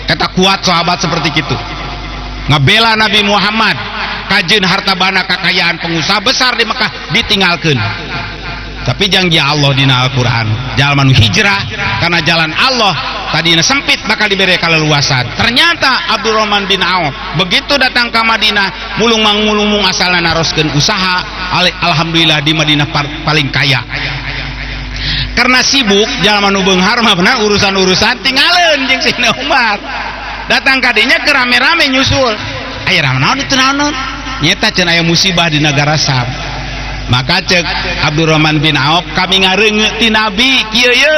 eta kuat sahabat seperti kitu ngabela Nabi Muhammad kajeun harta bana kakayaan pengusaha besar di Mekah ditinggalkeun tapi janji Allah dina Al-Quran jalma nu hijrah karena jalan Allah tadinya sempit bakal diberi kaleluasan ternyata Abdurrahman bin Auf begitu datang ke Madinah mulung asalna naroskeun usaha alhamdulillah di Madinah paling kaya karena sibuk jalma nu beunghar mah benar urusan-urusan tinggalin jeung Sayyidina Umar datang ka dinya ke rame-rame nyusul aya naon itu naon nyata cenah aya musibah di negara Sam maka cek Abdurrahman bin Auf kami ngareungeut ti Nabi kieu ye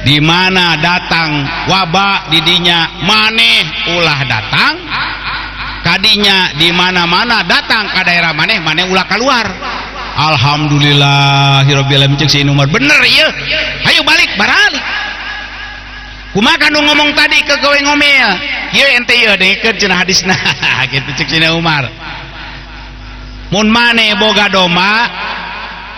di mana datang wabah di dinya maneh ulah datang kadinya di mana-mana datang ke daerah maneh ulah keluar alhamdulillahirabbil alamin cek Sayyidina Umar bener ieu ayo balik kumaha kanu ngomong tadi ke gawe ngomel ieu ente ieu dengkeun cenah hadisna gitu cek Sayyidina Umar mun maneh boga domba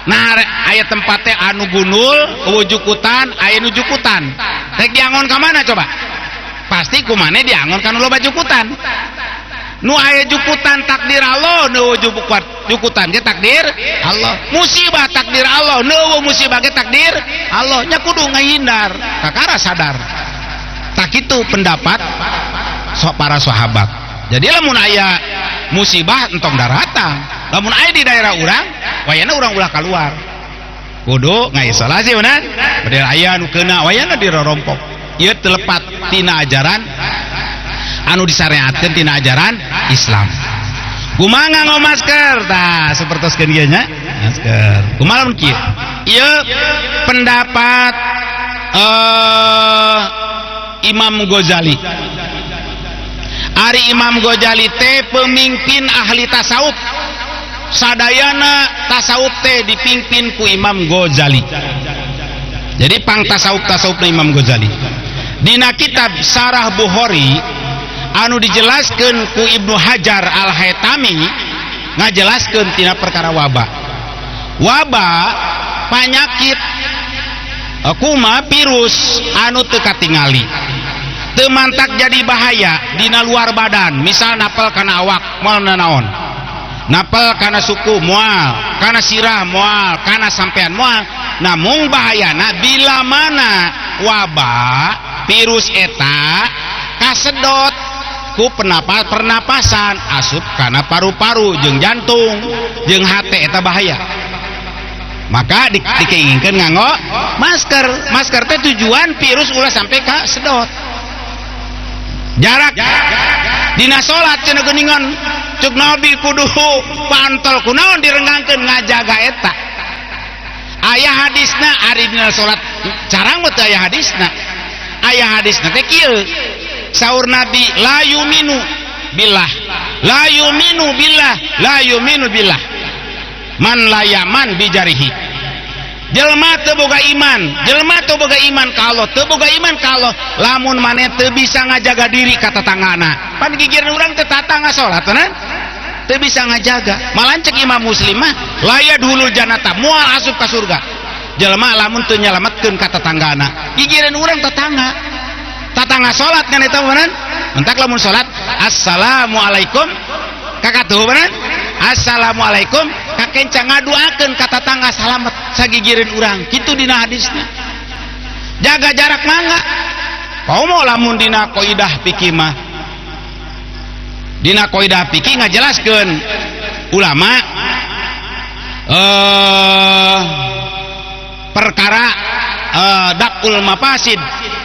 nah aya tempat teh anu gunul wujukutan aya nu jukutan rek diangon ka mana coba pasti ku maneh diangon ka nu loba jukutan nu aya jukutan takdir Allah nu jukutan ge takdir Allah musibah takdir Allah nu musibah ge takdir Allah nya kudu ngahindar kakara sadar tak kitu pendapat para sahabat jadi lamun aya musibah entong daratan lamun aya di daerah urang wayana urang ulah keluar kudu ngaisolasi bener bade aya nu keuna wayana dirorompok ieu telepat tina ajaran anu disareatkeun tina ajaran Islam kumaha nganggo masker tah sapertoskeun ieu nya masker kumaha mun kieu ieu pendapat Imam Ghazali Ari Imam Ghazali teh pemimpin ahli tasawuf sadayana tasawuf teh dipimpin ku Imam Ghazali jadi pang tasawuf Imam Ghazali dina kitab Sarah Bukhari anu dijelaskeun ku Ibnu Hajar Al-Haytami ngajelaskeun tina perkara wabah panyakit kuma virus anu teu katingali teu mantak jadi bahaya dina luar badan misal napel kana awak moal naon napel kana suku moal kana sirah moal kana sampean moal namun bahayana bila mana wabah virus eta kasedot ku pernapasan asup karena paru-paru jeung jantung jeung hati eta bahaya. Maka dikeinginkan nganggo masker teh tujuan virus ulah sampai ka sedot. Jarak dina salat cenah geuningan cuk nabi kudu pantol kunaon direnggangkeun ngajaga eta. Aya hadisna ari dina salat carang mah teu aya hadisna. Aya hadisna teh kieu. Saur nabi la yuminu billah man la yaman bijarihi. Jelma teu boga iman ka Allah, teu boga iman ka Allah lamun maneh teu bisa ngajaga diri ka tetanggana. Pan gigireun urang teu tatangga salat tenan teu bisa ngajaga. Malah cek Imam Muslim mah layad hulul jannata moal asup ka surga. Jelma lamun teu nyalametkeun ka tetanggana. Gigireun urang tatangga salat kan eta beneran. Mentak lamun salat assalamualaikum kakatuh beneran. Assalamualaikum kakenca ngaduakeun ka tatangga salamet sagigireun urang. Kitu dina hadisna. Jaga jarak mangga. Paumo lamun dina qaidah fikih mah. Dina qaidah fikih ngajelaskeun ulama perkara dakul mafasid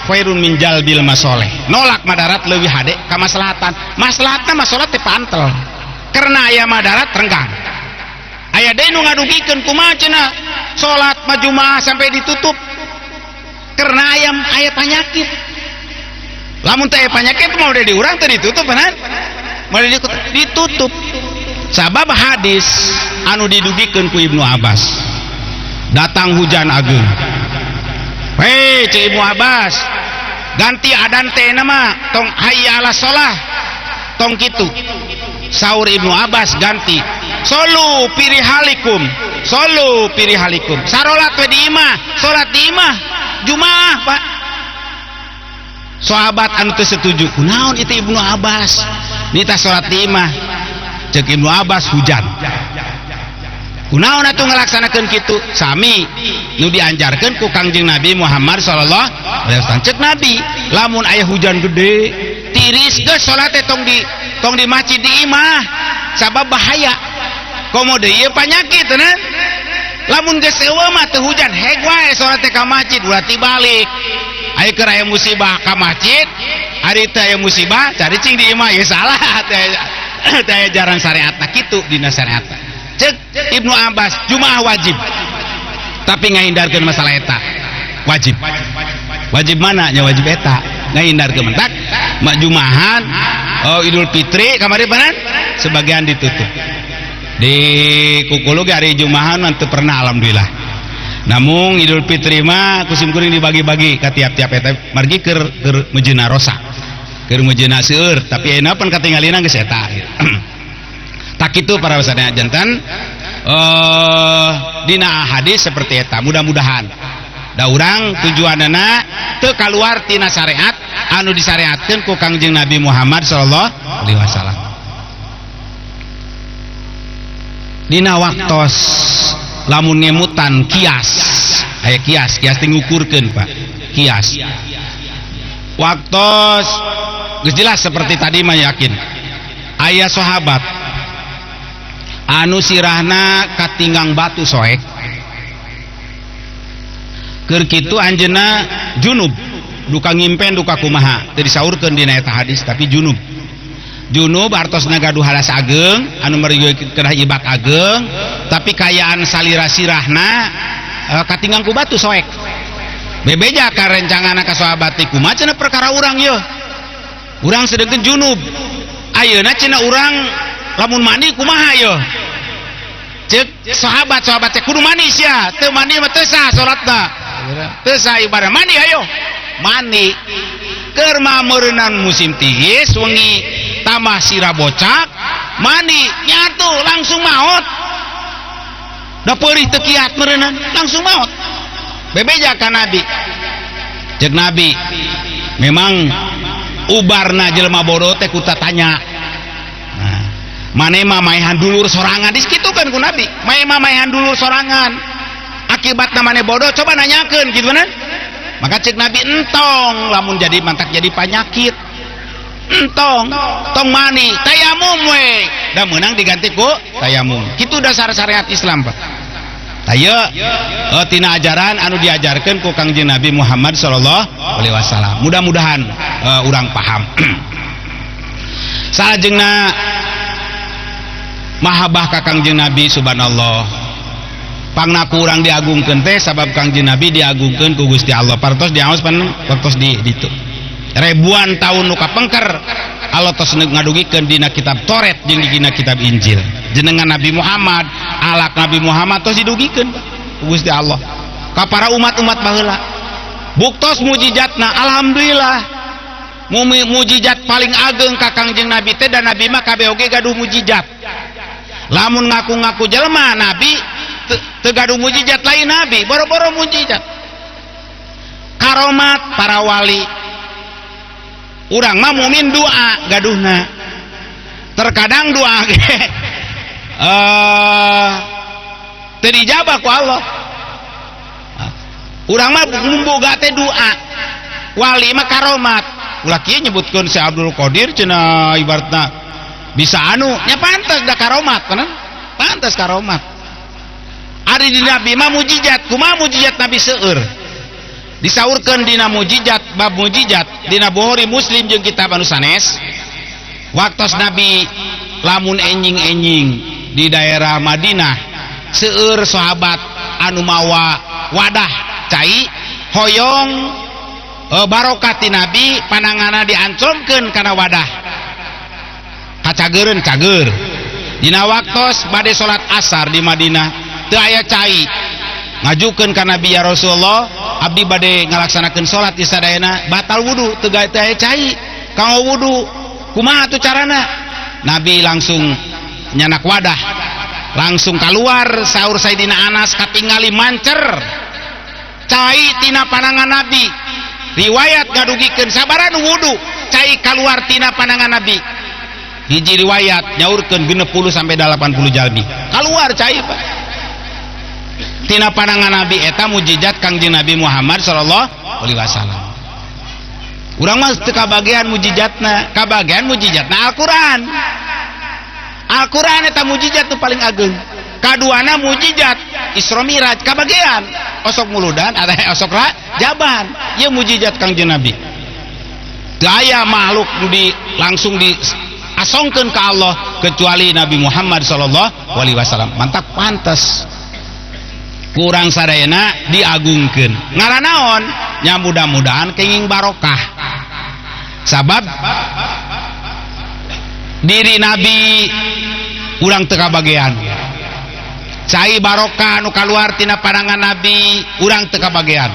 khairun min jalbil masoleh. Nolak madarat leuwih hade ka maslahatan. Maslahatna mah salat teh pantel. Karena aya madarat renggang. Aya deui nu ngadugikeun kumaha cenah salat majumaah sampai ditutup. Karena aya penyakit. Lamun teh aya penyakit mah udah diurang teh ditutup benar. Mari ditutup. Sabab hadis anu didugikeun ku Ibnu Abbas. Datang hujan ageung. Hei cik Ibnu Abbas, ganti adan teh nama tong hayya ala sholah tong kitu. Saur Ibnu Abbas ganti solu pirihalikum sarolat we di imah, salat di imah jumaah Pak. Sahabat anu teu setuju kunaon itu Ibnu Abbas nita salat di imah. Cek Ibnu Abbas hujan kunaon atuh ngalaksanakeun kitu sami nu dianjarkeun ku Kangjeng Nabi Muhammad sallallahu alaihi wasallam. Cek Nabi lamun aya hujan gede tiris geus salat teh tong di masjid di imah sabab bahaya komo deui ieu panyakit tenan. Lamun geus eueuh mah teu hujan heg wae salat teh ka masjid ulah tibalik. Aya keur aya musibah ka masjid ari teh aya musibah cari cing di imah ya salah teh jarang syariatna kitu dina syariatna. Cek Ibnu Abbas jumaah wajib tapi ngahindarkeun masalah eta wajib mana nya wajib eta ngahindarkeun mentak mak jumaahan Idul Fitri kamari panan sebagian ditutup di kukulu ge hari jumaahan teu pernah alhamdulillah. Namun Idul Fitri mah kusim kuring dibagi-bagi ka tiap-tiap eta margi keur mejeuna rosa keur mejeuna seueur tapi ayeuna pan katingalina geus eta. Tak itu para wasana jantan dina hadis seperti eta mudah-mudahan da urang tujuanna teu kaluar tina syariat anu disyariatkeun ku Kangjeng Nabi Muhammad sallallahu alaihi wasallam. Dina waktos lamun ngemutan kias aya kias teh ngukurkeun Pak kias waktos geus jelas seperti tadi mah yakin aya sahabat anu sirahna katinggang batu soek keur kitu anjeunna junub duka ngimpen duka kumaha teu disaurkeun dina eta hadis tapi junub artosna gaduh halas ageung anu merigeukeun ibak ageung tapi kayaan salira sirahna katinggang ku batu soek bebeja ka rencanganna ka sahabat ti kumaha cenah perkara urang ieu urang sedengkeun junub ayeuna cenah urang lamun mandi kumaha ieu cek sahabat teh kudu mandi sia teu mandi mah teu sah salatna teu sah ibadah mandi ayo mandi keur mameureunnan musim tiis wengi tambah sira bocak mandi nyatu langsung maot da peurih teu kiat meureunnan langsung maot bebeja ka Nabi cek Nabi memang ubarna jelema bodoh teh ku tatanya mane mah maehan dulur sorangan diskitukeun ku Nabi maehan dulur sorangan akibat namanya bodoh coba nanyakeun gitu kan. Maka cek Nabi entong lamun jadi mantak jadi penyakit entong tong mani tayamum we da menang diganti ku tayamum kitu dasar syariat Islam Pak. Taya tina ajaran anu diajarkan ku Kangjeng Nabi Muhammad sallallahu alaihi wasallam. Mudah-mudahan urang paham. Salajengna mahabbah ka Kangjeng Nabi subhanallah. Pangna kurang diagungkeun teh sabab Kangjeng Nabi diagungkeun ku Gusti Allah. Partos diaos pan partos di ditu. Ribuan tahun nu kapengker Allah tos ngadugikeun dina kitab Toret jeung dina kitab Injil. Jenengan Nabi Muhammad, alak Nabi Muhammad tos didugikeun ku Gusti Allah. Ka para umat-umat baheula. Buktos mujizatna alhamdulillah. Mujizat paling ageng ka Kangjeng Nabi teh dan Nabi mah kabeh oge gaduh mujizat. Lamun ngaku-ngaku jelema Nabi teu gaduh mujizat lain Nabi, boro-boro mujizat. Karomat para wali. Urang mah mumin doa gaduhna. Terkadang doa ge teu dijabah ku Allah. Urang mah mumboga teh doa. Wali mah karomat. Ulah kieu nyebutkeun si Abdul Qadir cenah ibaratna bisa anu nya pantes da karomat kan? Pantes karomat. Ari di Nabi mah mujizat, kumaha mujizat Nabi seueur. Disaurkeun dina mujizat bab mujizat dina Bukhari Muslim jeung kitab anu sanes. Waktos Nabi lamun enjing-enjing di daerah Madinah seueur sahabat anu mawa wadah cai hoyong barokah ti Nabi pananganna diancomkeun kana wadah. Kacageureun cager. Dina waktos bade salat asar di Madinah teu aya cai ngajukeun ka Nabi ya Rasulullah abdi bade ngalaksanakeun salat di sadayana batal wudu teu aya cai kanggo wudu kumaha atuh carana. Nabi langsung nyanak wadah langsung keluar saur Sayyidina Anas katingali mancer cai tina panangan Nabi. Riwayat ngadugikeun sabaraha nu wudu cai keluar tina panangan Nabi. Hiji riwayat nyaurkeun 60 sampai 80 jalmi keluar cai Pak. Tina panangan Nabi eta mujizat Kangjeng Nabi Muhammad sallallahu alaihi wasallam. Urang mah teu kabagean mujizatna, kabagean mujizatna Al-Qur'an. Al-Qur'an eta mujizat nu paling ageng. Kaduana mujizat Isra Miraj kabagean. Osok muludan ada osok jaban. Ieu mujizat Kangjeng Nabi. Teu aya makhluk langsung diasongkeun ka Allah kecuali Nabi Muhammad sallallahu alaihi wasallam. Mantap pantes. Kurang sadayana diagungkeun ngaran naon nya mudah-mudahan kenging barokah sabab diri Nabi urang teu kabagean cai barokah nu kaluar tina panangan Nabi urang teu kabagean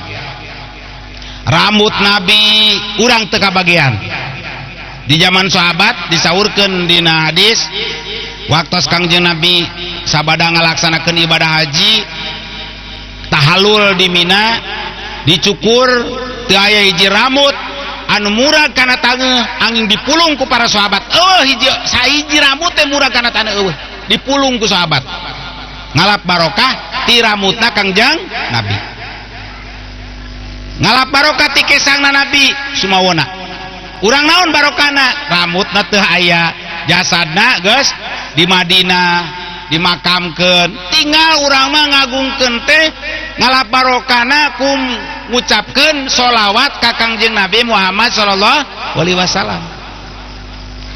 rambut Nabi urang teu kabagean di zaman sahabat disaurkeun dina hadis waktos Kangjeng Nabi sabada ngalaksanakeun ibadah haji tahalul di Mina dicukur teu aya hiji rambut anu murag kana taneuh angin dipulung ku para sahabat. Sahiji rambut teh murag kana taneuh dipulung ku sahabat. Ngalap barokah ti rambutna Kangjeng Nabi. Ngalap barokah ti kesangna Nabi sumawona. Urang naon barokahna? Rambutna teu aya, jasadna geus di Madinah dimakamkeun. Tinggal urang mah ngagungkeun teh ngalap barokahna kum ngucapkeun sholawat ka Kangjeng Nabi Muhammad sallallahu alaihi wasallam.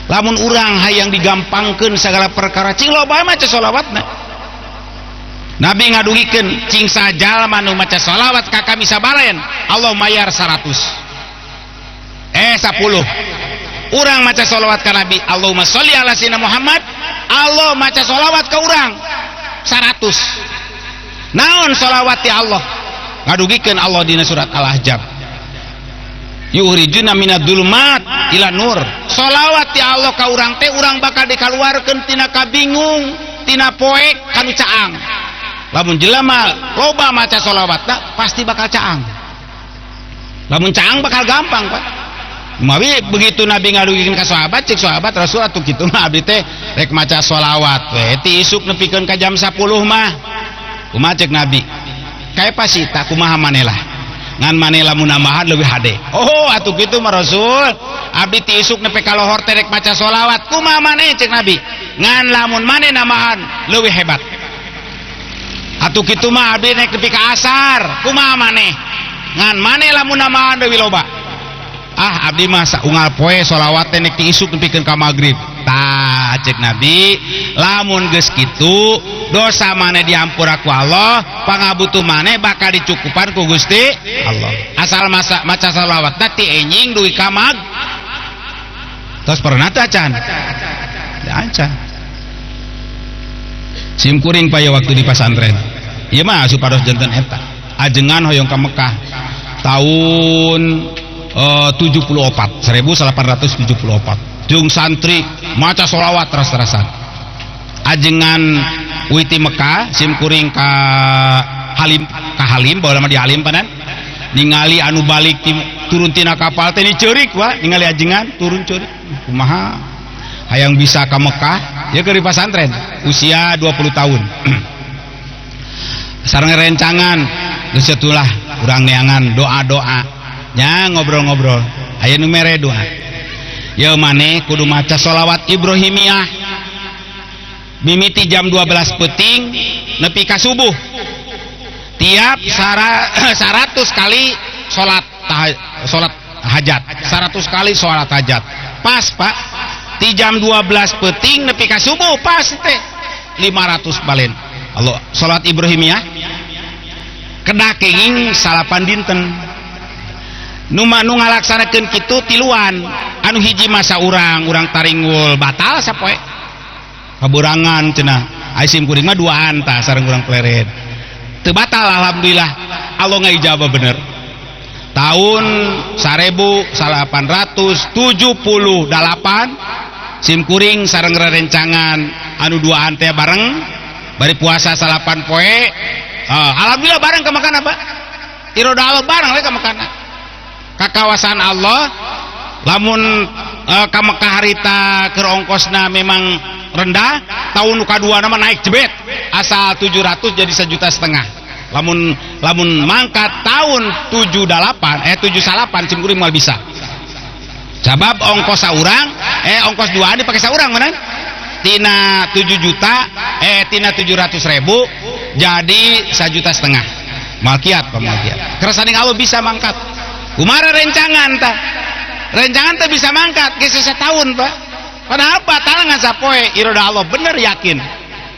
Lamun urang hayang digampangkeun segala perkara cing loba maca sholawatna. Nabi ngadugikeun cing sajalma nu maca sholawat ka kami sabaren Allah mayar 100. 10. Urang maca sholawat ka Nabi Allahumma sholli ala sayyidina Muhammad Allah maca sholawat ka urang 100. Naon sholawat ti Allah ngadugikeun Allah dina surat Al-Ahzab yuhrijuna minadz dzulumat ila nur. Sholawat ti Allah ka urang teh urang bakal dikaluarkeun tina kabingung tina poek kanu caang. Lamun jelema loba maca sholawatna pasti bakal caang. Lamun caang bakal gampang Pak. Mawi begitu Nabi ngadugikeun ka sahabat cek sahabat Rasul atuh kitu mah abdi teh rek maca sholawat we ti isuk nepikeun ka jam 10 mah kumaha cek Nabi kayak pasti tak kumaha maneh lah ngan maneh lamun nambahan leuwih hade. Oh atuh kitu mah Rasul abdi ti isuk nepi ka lohor teh rek maca sholawat kumaha maneh cek Nabi ngan lamun maneh nambahan leuwih hebat. Atuh kitu mah abdi nek nepi ka asar kumaha maneh ngan maneh lamun nambahan leuwih loba. Ah abdi mah saunggal poe sholawat teh nek ti isuk nepikeun ka magrib. Tah cek Nabi lamun geus kitu dosa maneh diampura ku Allah, pangabutuh maneh bakal dicukupan ku Gusti Allah. Asal maca sholawat teh enjing duwi ka mag. Tos pernah teh acan? Acan. Sim kuring paya waktu di pesantren. Ieu mah supados janten eta. Ajengan hoyong ka Mekah tahun 1874 jeung santri maca sholawat teras-terasan ajengan witi Mekah sim kuring ka Halim bawa nama di Halim panan ningali anu balik turun tina kapal teh ceurik wa ningali ajengan turun ceurik kumaha hayang bisa ka Mekah ya ke di pesantren usia 20 tahun sareng rencangan geus atulah urang neangan doa-doa nya ngobrol-ngobrol aya nu mere doa ya maneh kudu maca sholawat Ibrahimiyah mimiti jam 12 peuting nepi ka subuh tiap 100 kali salat hajat 100 kali salat hajat pas Pak di jam 12 peuting nepi ka subuh pas teh 500 balen Allah salat Ibrahimiyah kedah kenging salapan dinten nu ngalaksanakeun kitu tiluan anu hiji masa urang taringgul batal sapoe kaburangan cenah ai sim kuring mah duaan tah sareng urang pleret teu batal alhamdulillah Allah ngaijabah bener tahun 1878 sim kuring sareng rerencangan anu duaan teh bareng bari puasa salapan poe alhamdulillah bareng ka makan apa iroda Allah bareng le ka makan ka kawasan Allah lamun ka Mekah harita keur ongkosna memang rendah tahun nu kadua nama naik jebet asal 700 jadi 1,5 juta lamun mangkat tahun 78 sim kuring moal bisa sabab ongkos saurang ongkos duaan dipake saurang meunan tina 7 juta tina 700.000 jadi 1,5 juta malkiat pamalkiat kersane Allah bisa mangkat kumara rencangan teh bisa mangkat geus setahun Pak padahal batal ngasapoe iroda Allah bener yakin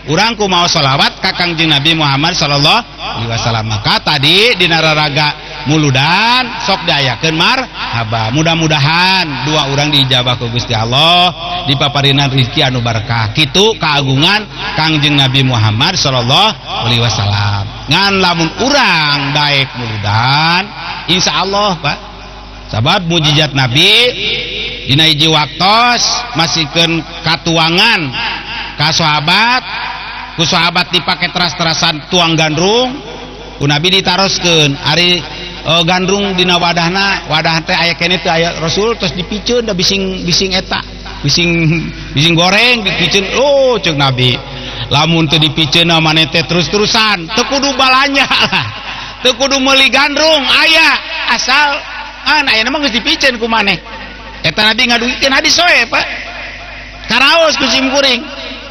urang ku mau sholawat ka Kangjeng Nabi Muhammad sallallahu alaihi wasallam maka tadi dina raraga muludan sok diayakeun marhaba mudah-mudahan dua urang diijabah ku Gusti Allah dipaparinan rezeki anu barkah kitu kaagungan Kangjeng Nabi Muhammad sallallahu alaihi wasallam ngan lamun urang daek muludan insyaallah Pak sabab mujizat Nabi dina hiji waktos masihkeun katuangan ka sahabat ku sahabat dipake teras-terasan tuang gandrung ku Nabi ditaroskeun ari gandrung dina wadah teh aya keneh teh aya Rasul terus dipiceun da bising eta bising goreng dipiceun oh ceuk Nabi lamun teu dipiceun maneh teh terus-terusan teu kudu balanya lah teu kudu meuli gandrung aya asal aya mah geus dipiceun ku maneh eta Nabi ngaduikeun hadis soe Pak karaos ku sim kuring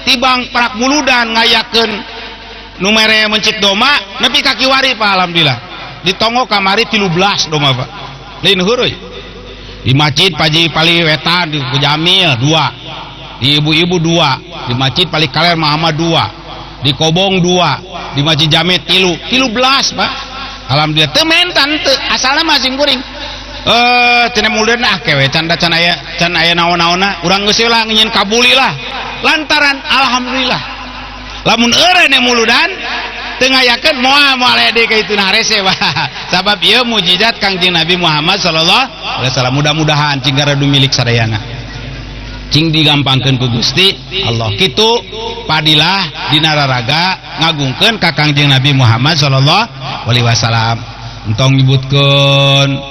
tibang parak muludan ngayakeun nu mere mencit doma nepi ka kiwari Pak alhamdulillah ditongo kamari 13 doma Pak lain heureui di masjid Paji Pali Wetan di Jamil 2 di ibu-ibu 2 di masjid Pali Kaler Muhammad 2 di Kobong 2 di masjid Jamil 13 Pak alhamdulillah teu mentan teu asalna mah sim kuring cenah muldeun kewe can aya naon-naonna urang geus lah ngeuyeun kabuli lah lantaran alhamdulillah lamun eureun muludan teu ngayakeun moal aya deui ka ituna rese wah sabab ieu mujizat Kangjeng Nabi Muhammad sallallahu alaihi wasallam mudah-mudahan cing garadu milik sadayana cing digampangkeun ku Gusti Allah kitu padilah dina raraga ngagungkeun ka Kangjeng Nabi Muhammad sallallahu alaihi wasallam entong nyebutkeun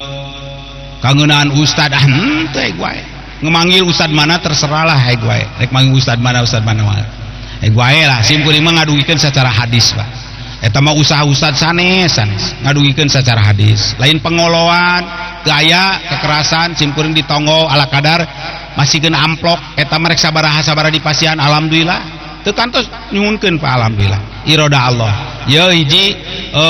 kangeunaan ustad teu wae ngemanggil ustad mana terserahlah wae rek manggil ustad mana wae wae lah sim kuring mah ngaduikeun secara hadis Pak eta mah usaha ustad sanes ngadugikeun secara hadis lain pengoloan gaya kekerasan simkuring ditonggo ala kadar masih kena amplok eta merek sabaraha di pasian alhamdulillah teu kantos nyuhunkeun pa alhamdulillah iroda Allah ya hiji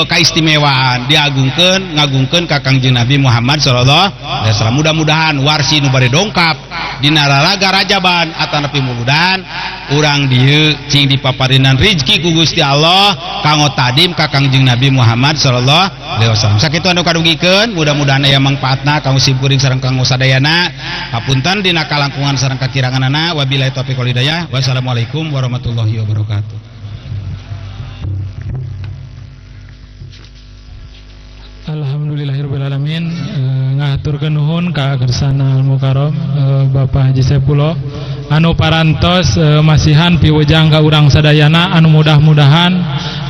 kaistimewaan diagungkeun ngagungkeun ka Kangjeng Nabi Muhammad sallallahu alaihi wasallam mudah-mudahan warsi nu bari dongkap dina raraga rajaban atanapi muludan urang dieu cing dipaparinan rezeki ku Gusti Allah kanggo tadim ka Kangjeng Nabi Muhammad sallallahu alaihi wasallam sakitu anu kadugikeun mudah-mudahan aya mangpaatna kanggo simkuring sareng kanggo sadayana hapunten dina kalangkungan sareng kakiranganana wabillahi taufiq wal hidayah wassalamualaikum warahmatullahi wabarakatuh. Alhamdulillahirrahmanirrahim. Ngaturkeun nuhun ka Gersana Al Mukarram Bapak Haji Sepuluh anu parantos masihan piwejang ka urang sadayana anu mudah-mudahan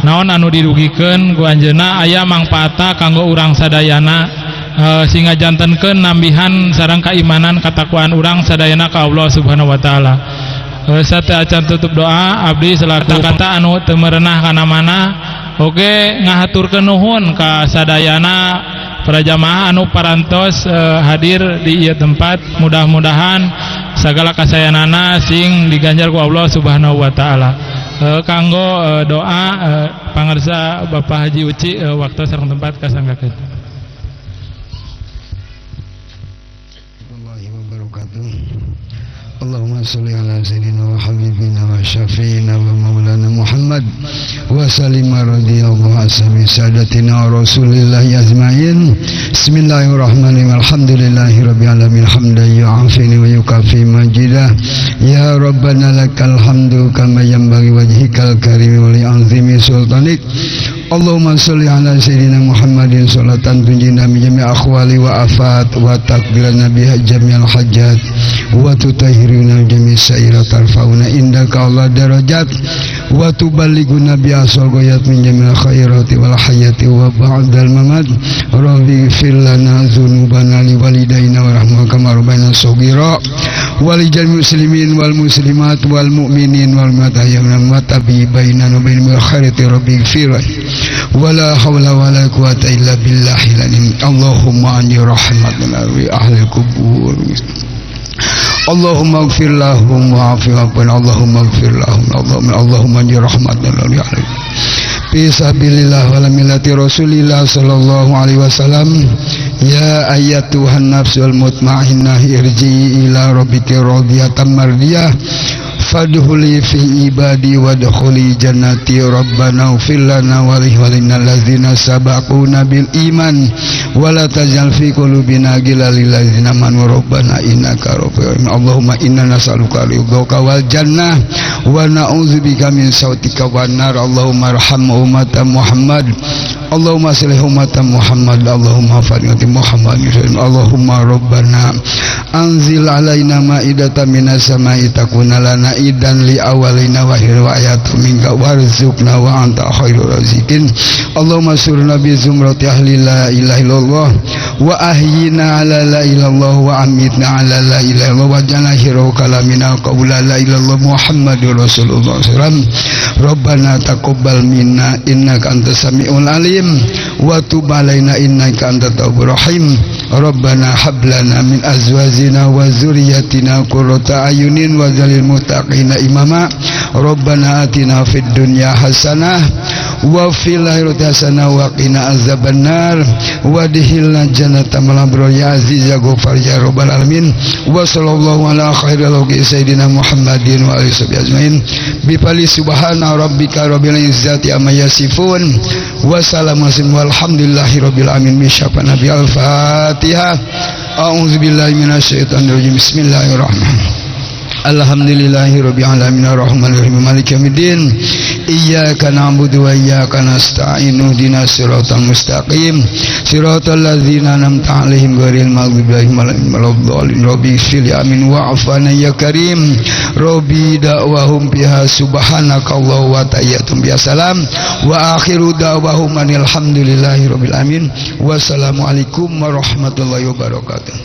naon anu dirugikeun ku anjeunna aya mangpaatna kanggo urang sadayana sehingga jantenkeun nambihan sareng kaimanan katakwaan urang sadayana ka Allah Subhanahu wa taala. Satea acan tutup doa abdi selaku kata anu teu merenah kana mana oge ngahaturkeun nuhun ka sadayana para jamaah anu parantos hadir di ieu tempat mudah-mudahan sagala kasayanana sing diganjar ku Allah Subhanahu wa taala. Kanggo doa pangarsa Bapak Haji Uci waktu sareng tempat kasanggakeun. Allahumma salli ala sayyidina wa habibina wa syafi'ina wa maulana Muhammad wa sallim radhiyallahu anhu sadatina rasulillahi ajmain. Bismillahirrahmanirrahim. Alhamdulillahi rabbil alamin hamdan yu'afini wa yukafi majidah ya rabbana lakal hamdu kama yanbaghi wajhikal karim wa li azimi sultanik. Allahumma salli ala sayyidina Muhammadin salatan tunjina min jami' akhwali wa afat wa takbirana biha jami'al hajat wa tutahhiruna jami' sa'irat tarfauna indaka Allah darajat wa tuballighuna bi asal ghayat min jami'il khairati wal hayati wa ba'dal mamat rabbi fir lana dzunubana li walidaina wa rahmaka kama rabbayana shaghira wa li jami'il muslimin wal muslimat wal mu'minin wal mu'minat wa tabi bainana wa bainal khairati rabbi fir wala hawla wala quwata illa billahil alim. Allahumma anni rahmatan li ahli kubur. Allahumma ighfir lahum wa'afi anhum. Allahumma ighfir lahum. Allahumma anni rahmatan li ahli fisabilillah wala millati rasulillah sallallahu alaihi wasallam. Ya ayyatuhan nafsul mutmainnah irji ila rabbika radiyatan mardiyah fadkhuli fi ibadi wadkhuli jannati rabbana ighfir lana wa li walina allazina sabaquna bil iman wa la tajal fi qulubina ghillan lil ladzina amanu rabbana innaka ra'ufur. Allahumma inna nas'aluka ridhaka wal jannah wa na'udzubika min sautika wan nar. Allahumma arham ummat Muhammad. Allahumma salli ummat Muhammad. Allahumma fadhil Muhammad. Allahumma rabbana anzil alaina ma'idatan minas sama'i takuna lana idan li awalina wa ayatun minka warzuqna wa anta khairur raziqin. Allahumma surna bi zumrati ahli la ilaha illallah wa ahyina ala la ilaha illallah wa amitna ala la ilaha illallah wa jana hiru kalamina qaula la ilaha illallah Muhammadur Rasulullah sallallahu alaihi wasallam. Rabbana taqabbal minna innaka antas samiul alim wa tub alaina innaka antat tawwabur rahim. Rabbana hab lana min azwajina wa dzurriyyatina qurrata ayunin waj'alil muttaqina imama. Rabbana atina fid dunya hasanah wa fil akhirati hasanah wa qina azabannar wa adkhilna jannata ma'al abrar ya aziz ya ghafar ya rabbal alamin. Wa sallallahu ala khairil khalqi sayyidina Muhammadin wa alihi ajmain bi fali subhana rabbika rabbil izzati amma yasifun wa salamun walhamdulillahi rabbil alamin. Misyafa nabi al-fatihah. A'udzubillahi minasyaitonir rajim. Bismillahirrahmanirrahim. Alhamdulillahirabbil alamin arrahmanir rahim maliki yaumiddin. Iyyaka na'budu wa iyyaka nasta'in ihdinas siratal mustaqim siratal ladzina an'amta 'alaihim ghairil maghdubi 'alaihim waladdallin. Rabbi ighfir li amin wa'afana ya karim. Rabbi da'wahum biha subhanaka Allah wa tahiyatum biha salam wa akhiru da'wahum alhamdulillahi rabbil alamin. Wassalamualaikum warahmatullahi wabarakatuh.